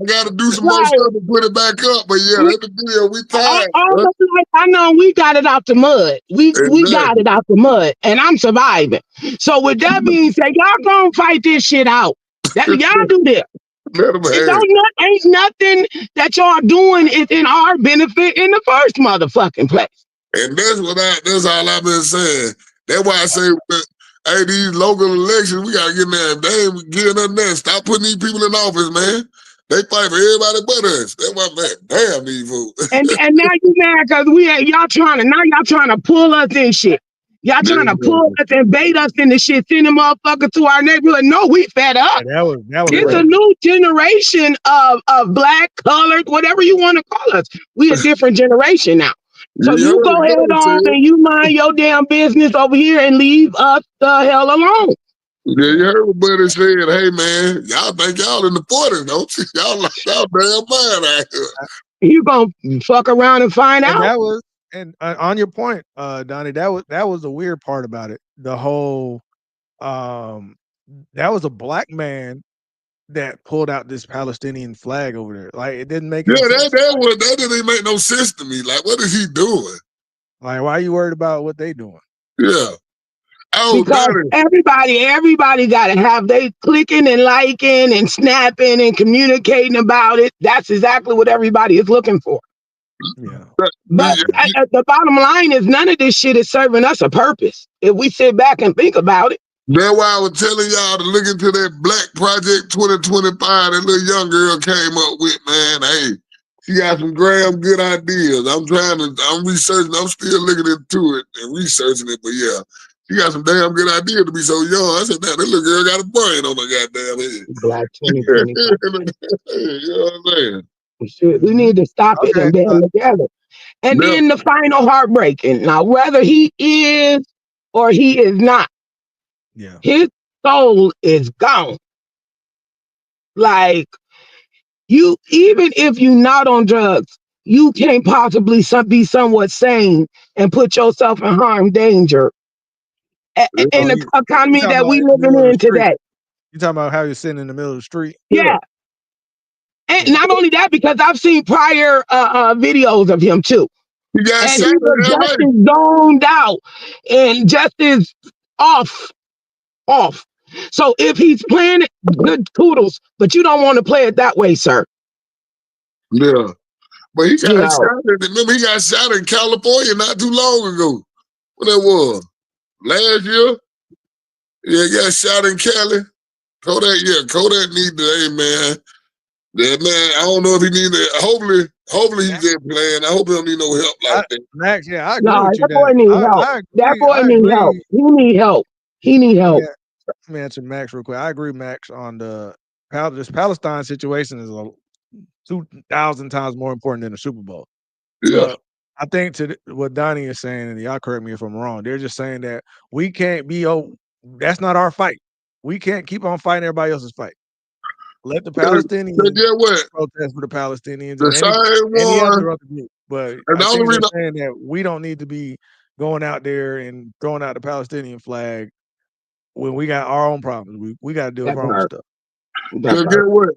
got to do some more stuff to put it back up. But yeah, that's the video. We tired. Almost like I know we got it out the mud. We got it out the mud, and I'm surviving. So with that being said, y'all gonna fight this shit out. Y'all do this. Ain't nothing that y'all doing is in our benefit in the first motherfucking place. And that's all I've been saying. That's why I say, hey, these local elections, we gotta get in there. They ain't getting nothing there. Stop putting these people in office, man. They fight for everybody but us. That's why, man, damn these folks. and now you mad because y'all trying to pull us in shit. Y'all trying to pull us and bait us in the shit, send a motherfucker to our neighborhood. No, we fed up. That was it's a new generation of black, colored, whatever you want to call us. We a different generation now. So you go ahead on and you mind your damn business over here and leave us the hell alone. Yeah, you heard what Buddy said. Hey, man, y'all think y'all in the 40s, don't you? Y'all damn mind out here. You gonna fuck around and find out. That was, on your point, Donnie, that was the weird part about it. The whole, that was a black man that pulled out this Palestinian flag over there. Like, it didn't make any sense. That didn't make no sense to me. Like, what is he doing? Like, why are you worried about what they doing? Yeah. Because everybody got to have they clicking and liking and snapping and communicating about it. That's exactly what everybody is looking for. Yeah. But the bottom line is none of this shit is serving us a purpose. If we sit back and think about it. That's why I was telling y'all to look into that Black Project 2025 that little young girl came up with, man. Hey, she got some damn good ideas. I'm researching, I'm still looking into it and researching it, but yeah. She got some damn good idea to be so young. I said, "Damn, that little girl got a brain on her goddamn head." Black 2025. You know what I'm saying? We need to stop it and band together. And then the final heartbreaking. Now, whether he is or he is not, Yeah. His soul is gone. Like you, even if you're not on drugs, you can't possibly be somewhat sane and put yourself in harm, danger in Oh, the you economy talking that about we in the living middle of the in street? today. You talking about how you're sitting in the middle of the street? Yeah. And Yeah. not only that, because I've seen prior videos of him too. He got And shot he was in just LA. as zoned out and just as off. So if he's playing it, good kudos, but you don't want to play it that way, sir. Yeah. But he You got know. shot. Remember, he got shot in California not too long ago. What that was? Last year? Yeah, he got shot in Cali. Kodak need to, hey, man. Yeah, man, I don't know if he need to. Hopefully he's just playing. I hope he don't need no help like that. Max, yeah, I agree Nah, with you that boy that need help. That boy I need help. agree. He need help. He need help. Let me answer Max real quick. I agree, Max, on this Palestine situation is 2,000 times more important than the Super Bowl. Yeah. But I think what Donnie is saying, and y'all correct me if I'm wrong, they're just saying that we can't be, that's not our fight. We can't keep on fighting everybody else's fight. Let the Palestinians protest for the Palestinians The and any same other one. group. But And the I only think they're reason saying that we don't need to be going out there and throwing out the Palestinian flag when we got our own problems. We got to deal with our own stuff. Cause get what?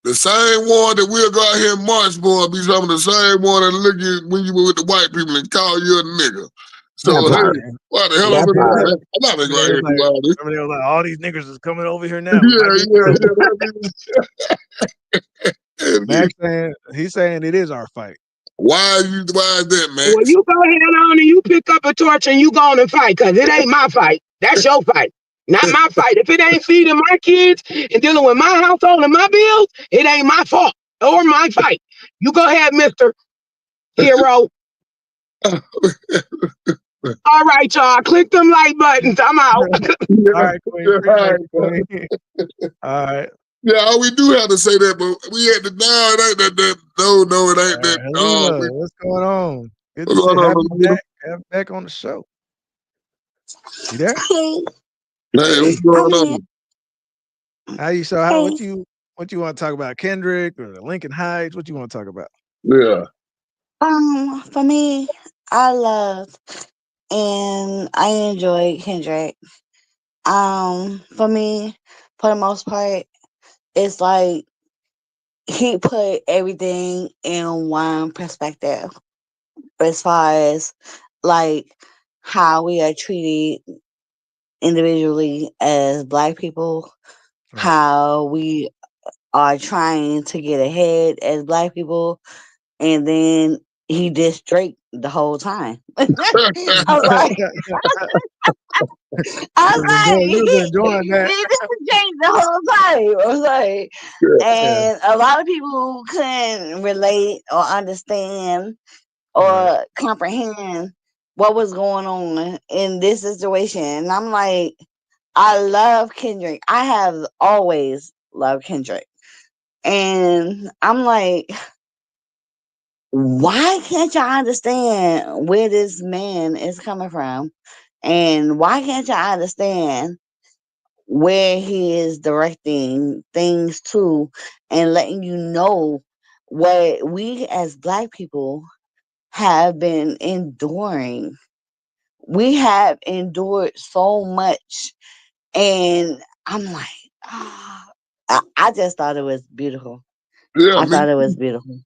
The same one that we'll go out here and march for be some of the same one that look at when you were with the white people and call you a nigga. So hey, why the hell I'm not gonna go out here and do all this. Remember they were like, all these niggas is coming over here now. Max saying he's saying it is our fight. Why is that, Max? Well, you go ahead on and you pick up a torch and you go on and fight, cause it ain't my fight. That's your fight. Not my fight. If it ain't feeding my kids and dealing with my household and my bills, it ain't my fault or my fight. You go ahead, Mr. Hero. All right, y'all. Click them like buttons. I'm out. All right, Queen. Appreciate you, Queen. All right. Yeah, we do have to say that, but we had to it ain't that. No, it ain't that. Helena, what's going on? Good to What's going on, have you Helena? back. Have you back on the show. You there? Hey, what's going on? How you so? What you want to talk about? Kendrick or the Lincoln Heights? What you want to talk about? Yeah. For me, I love and I enjoy Kendrick. For me, for the most part, it's like he put everything in one perspective as far as like how we are treated individually as Black people, how we are trying to get ahead as Black people, and then he dissed Drake the whole time. I was like, you was enjoying that. he didn't change the whole time. I was like, and a lot of people couldn't relate or understand or comprehend what was going on in this situation. And I'm like, I love Kendrick. I have always loved Kendrick. And I'm like, why can't y'all understand where this man is coming from? And why can't y'all understand where he is directing things to and letting you know what we as Black people have been enduring? We have endured so much. And I'm like, I just thought it was beautiful. Yeah, I thought it was beautiful.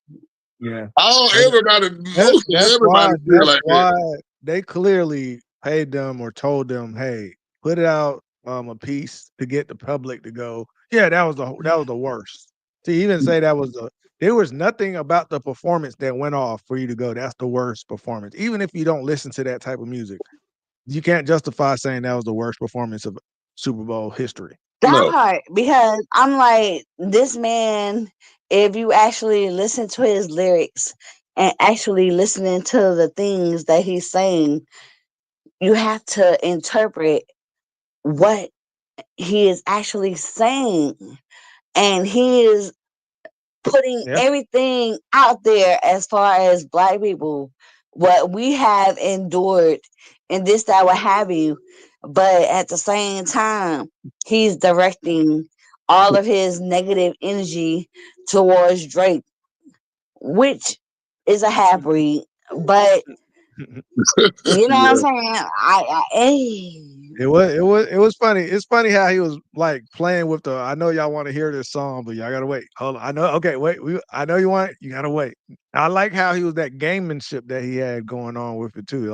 Yeah. That's why they clearly paid them or told them, hey, put it out a piece to get the public to go, yeah, that was the worst. To even say there was nothing about the performance that went off for you to go, that's the worst performance. Even if you don't listen to that type of music, you can't justify saying that was the worst performance of Super Bowl history. That part, because I'm like, this man, if you actually listen to his lyrics and actually listening to the things that he's saying, you have to interpret what he is actually saying. And he is putting everything out there as far as Black people, what we have endured and this, that, what have you. but at the same time, he's directing all of his negative energy towards Drake, which is a half breed. But you know what I'm Yeah. saying? It was funny. It's funny how he was like playing with the. I know y'all want to hear this song, but y'all gotta wait. Hold on. I know. Okay, wait. I know you want it. You gotta wait. I like how he was that gamemanship that he had going on with it too.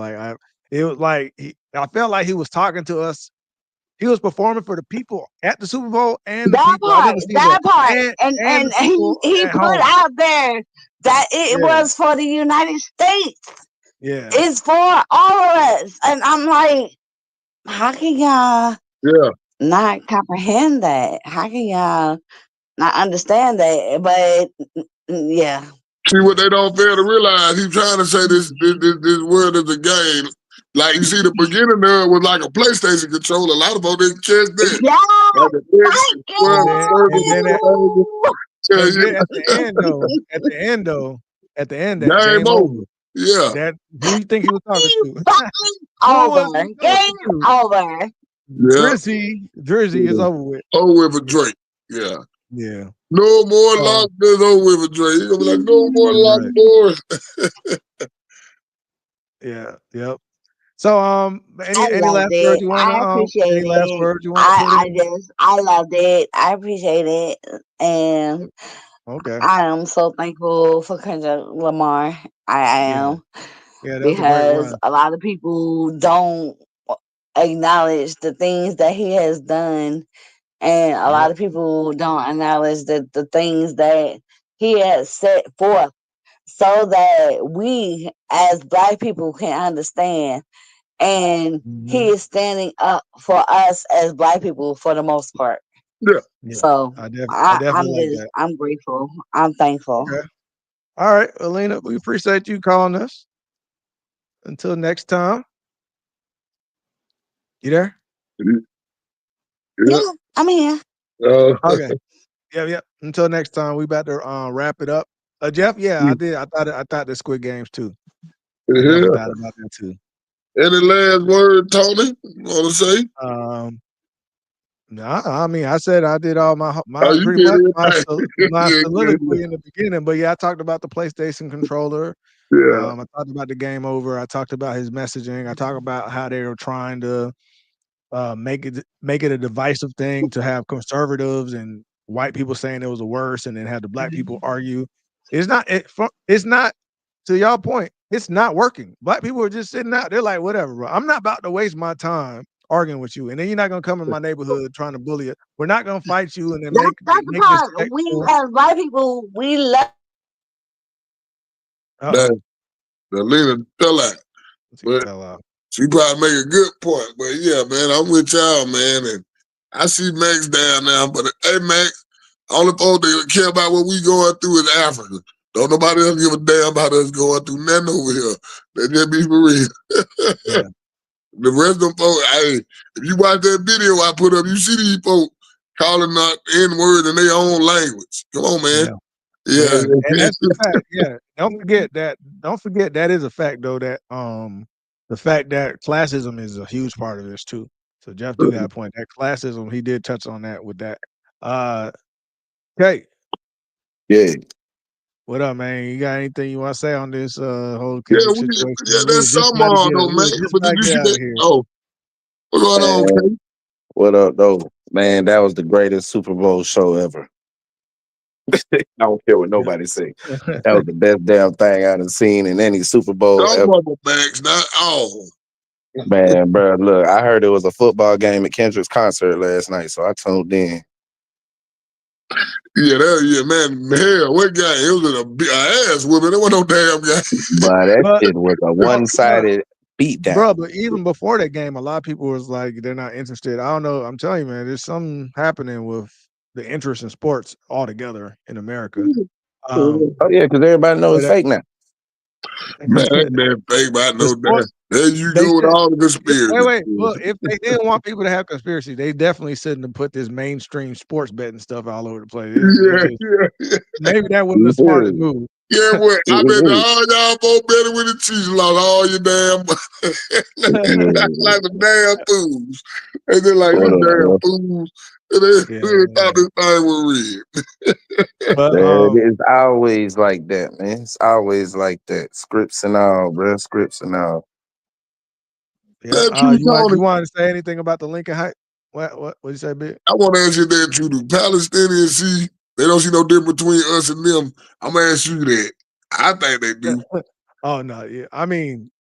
It was like I felt like he was talking to us. He was performing for the people at the Super Bowl and the people. I didn't see That part, and the and he people he at put home. out there that it Yeah, was for the United States. yeah, It's for all of us, and I'm like, how can y'all Yeah. not comprehend that? How can y'all not understand that? But yeah, See what they don't fail to realize. He's trying to say this world is a game. Like you see, the beginning there was like a PlayStation controller. A lot of folks didn't catch that. yeah, Like the next thank world and then you. at the end though, at the end that game game over. over. Yeah, That who you think he was talking to? Who was Over, he game talking to? over. yeah. Drizzy is over with. Over with for Drake. Yeah. Yeah. No more locked doors. Over with for Drake. He's gonna be like, no more Right. locked doors. Yeah. Yep. So I any loved last words it. you wanna I appreciate any last it. words you wanna put in? I loved it. I appreciate it, and Okay. I am so thankful for Kendrick Lamar. I Yeah. am, Yeah, that was a great because run. a lot of people don't acknowledge the things that he has done, and a Yep. lot of people don't acknowledge the things that he has set forth, so that we as Black people can understand. And he Mhm. is standing up for us as Black people for the most part. Yeah. Yeah. So I definitely like that. I'm grateful. I'm thankful. Okay. All right, Alina, we appreciate you calling us. Until next time. You there? Yeah. Yeah, I'm here. Okay. Yeah, yeah. Until next time, we about to wrap it up. Jeff, yeah, I did. I thought the Squid Games too. I Yeah. definitely thought about that too. Any last word, Tony? Want to say? No, I mean, I said I did all my Oh, you pretty did much everything. my Yeah, soliloquy in the beginning, but yeah, I talked about the PlayStation controller. yeah. I talked about the game over. I talked about his messaging. I talked about how they were trying to make it a divisive thing to have conservatives and white people saying it was the worst, and then have the Black people argue. It's not to y'all point. It's not working. Black people are just sitting out. They're like, whatever, bro. I'm not about to waste my time arguing with you, and then you're not gonna come in my neighborhood trying to bully it. We're not gonna fight you and then That's the make this part. We spectacle. as Black people, we love. Uh oh, The leader fell out. she But fell out. she probably make a good point. But yeah, man, I'm with y'all, man. And I see Max down now. But hey, Max, only folks that care about what we going through is Africa. Don't nobody else give a damn about us going through nothing over here. Let just be for real. Yeah, The rest of them folks, hey, if you watch that video I put up, you see these folks calling out N-word in their own language. Come on, man. yeah. Yeah. Yeah, and that's a fact. Yeah, don't forget that. Don't forget that is a fact though. That the fact that classism is a huge part of this too. So Jeff do got a point. That classism, he did touch on that with that. Okay, Yeah. what up, man? You got anything you want to say on this whole Yeah, Kendrick situation? We were that's just some about to get. though, We were man. just But about did to you get see out of that? here. Oh, what's going on, Man, Kay? what up, though? Man, that was the greatest Super Bowl show ever. I don't care what Yeah. nobody say. That was the best damn thing I've seen in any Super Bowl Some ever. of them, Max, not all. Man, bro, look, I heard it was a football game at Kendrick's concert last night, so I tuned in. Yeah, man. Hell, what guy? It was a ass whooping. There wasn't no damn guy. But that But shit was a but one-sided beatdown. bro, but even before that game, a lot of people was like they're not interested. I don't know. I'm telling you, man, there's something happening with the interest in sports altogether in America. Oh yeah, because everybody knows it's But fake now. Man, that damn fake about the no damn. sports There you they go with should all the conspiracy. wait. Well, if they didn't want people to have conspiracy, they definitely shouldn't have put this mainstream sports betting stuff all over the place. It Yeah, just yeah, yeah. maybe that wasn't the smartest move. Yeah, what? I bet all y'all both better with the Chiefs lost all your damn like the damn fools. And they're like, you damn fools. And they thought this thing was rigged. It's always like that, man. It's always like that. Scripts and all, bro. Scripts and all. Yeah. You want to say anything about the Lincoln Heights? What you say, Big? I want to ask you that too. Do Palestinians see they don't see no difference between us and them? I'm gonna ask you that. I think they do. Oh no, yeah. I mean,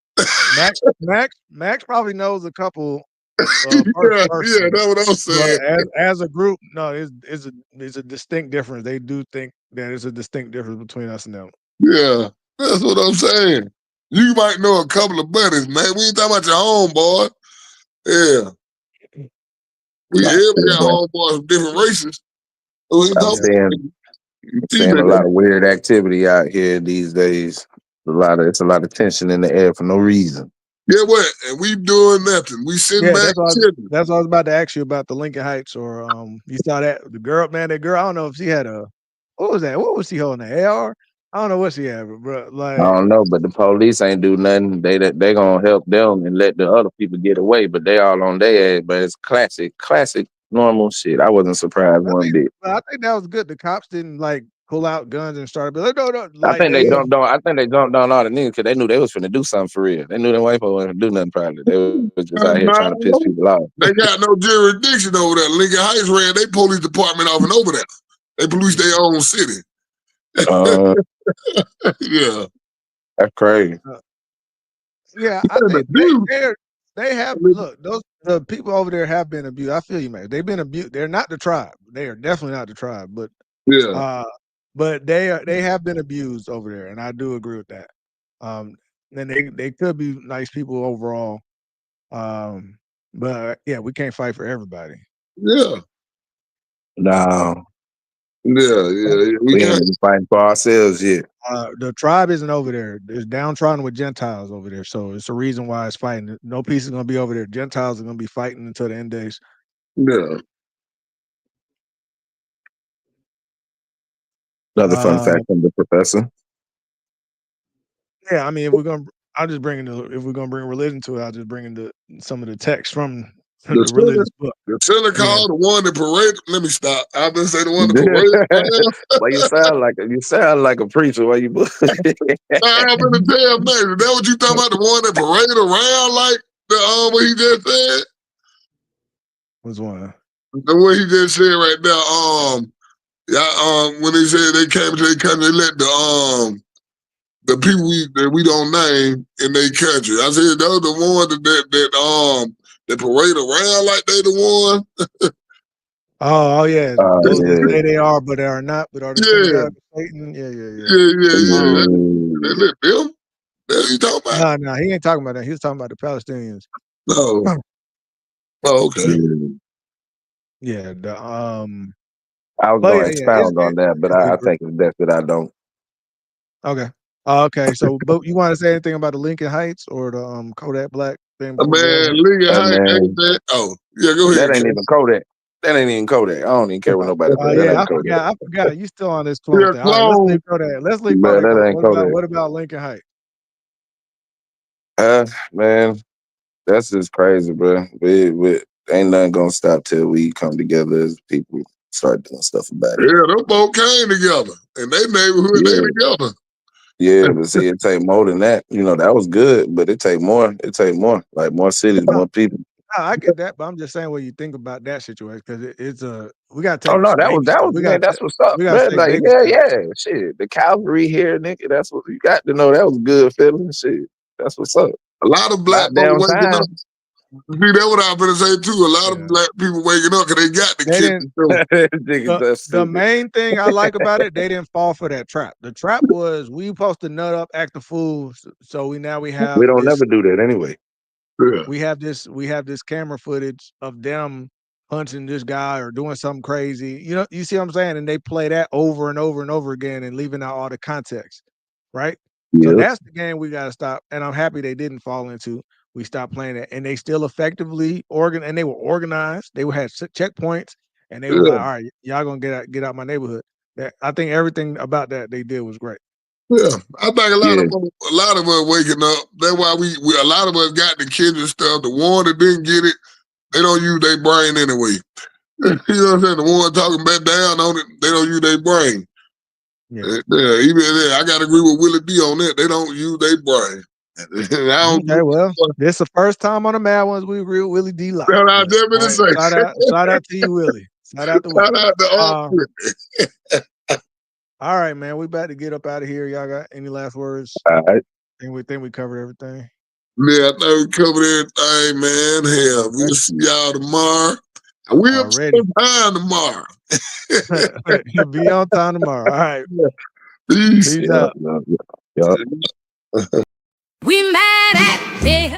Max probably knows a couple. Yeah, that's what I'm saying. But as a group, no, it's a distinct difference. They do think that there's a distinct difference between us and them. Yeah, that's what I'm saying. You might know a couple of buddies, man. We ain't talking about your homeboy. Yeah. We got homeboys from different races. I'm seeing a lot of weird activity out here these days. It's a lot of tension in the air for no reason. Yeah, what? And we doing nothing. We sitting back chilling. That's what I was about to ask you about the Lincoln Heights, or you saw that the girl, man. That girl, I don't know if she had what was that? What was she holding? An AR? I don't know what she had, bro. Like I don't know, but the police ain't do nothing. They gonna help them and let the other people get away, but they all on their ass. But it's classic normal shit. I wasn't surprised one bit. I think that was good. The cops didn't like pull out guns and start. But no, I think they jumped on. I think they jumped on all the niggas because they knew they was finna do something for real. They knew them white folks wasn't do nothing probably. They was just out here trying to piss people off. They got no jurisdiction over there. Lincoln Heights ran their police department off and over there. They police their own city. Yeah, that's crazy. Yeah, I think they have look. The people over there have been abused. I feel you, man. They've been abused. They're not the tribe. They are definitely not the tribe. But but they have been abused over there, and I do agree with that. And they could be nice people overall. But yeah, we can't fight for everybody. Yeah. No. Yeah. We ain't even fighting for ourselves yet. The tribe isn't over there. It's downtrodden with Gentiles over there. So it's a reason why it's fighting. No peace is gonna be over there. Gentiles are gonna be fighting until the end days. Yeah. Another fun fact from the professor. Yeah, I mean, if we're gonna bring religion to it, I'll just bring in some of the text from the religious book. The sinner called the one that paraded. Let me stop. I didn't say the one that paraded. Well, you sound like a preacher. Why you? I've been a damn name. Is that what you talking about? The one that paraded around like the what he just said? What's one? The what he just said right there. When they said they came to their country, they let the people that we don't name in their country. I said those the ones that parade around like they the one. Oh yeah. Those that say they are, but they are not. But are the synagogue of Satan? Yeah. They let them. That's what you talking about? No, he ain't talking about that. He was talking about the Palestinians. No. Oh, okay. Yeah. I was going to expound on that, but I think it's best that I don't. Okay. Okay. So, but you want to say anything about the Lincoln Heights or the Kodak Black thing? Lincoln Heights ain't that. Oh, yeah, go ahead. That ain't even Kodak. That ain't even Kodak. I don't even care what nobody says. I forgot. You still on this clone thing. All right, let's leave Kodak. Let's leave Kodak. What about Lincoln Heights? Man, that's just crazy, bro. We ain't nothing gonna stop till we come together as people start doing stuff about it. Yeah, them both came together. In their neighborhood, they together. Yeah, but see, it take more than that. You know, that was good, but it take more. It take more. Like more cities, more people. No, I get that, but I'm just saying what you think about that situation because we got to take. Oh no, that's what's up, man. Like shit. The Calvary here, nigga. That's what you got to know. That was good feeling, shit. That's what's up. A lot of black people waking up. See, that's what I'm gonna say too. A lot of black people waking up because they got the kids. The main thing I like about it, they didn't fall for that trap. The trap was we supposed to nut up, act a fool. So we have. We don't never do that anyway. Yeah. We have this camera footage of them punching this guy or doing something crazy. You know, you see what I'm saying? And they play that over and over and over again and leaving out all the context, right? Yep. So that's the game we got to stop. And I'm happy they didn't fall into. We stopped playing it, and they still effectively and they were organized. They had checkpoints, and they were like, "All right, y'all gonna get out my neighborhood." I think everything about that they did was great. Yeah, I think a lot Yeah. of us waking up. That's why we a lot of us got the Kendrick stuff. The one that didn't get it, they don't use their brain anyway. You know what I'm saying? The one talking back down on it, they don't use their brain. Yeah. Even I got to agree with Willie D on that. They don't use their brain. I don't. Okay, well, this the first time on the Mad Ones we agree with Willie D. Light. That's what I just been to say. Shout out to you, Willie. Shout out to Willie. Shout out to Willie. All right, man. We about to get up out of here. Y'all got any last words? All right. And we think we covered everything. Yeah, I think we covered everything, man. Hell, we'll see y'all tomorrow. We'll be on time tomorrow. Be on time tomorrow. All right. Peace. Peace out. Yeah. We mad at me.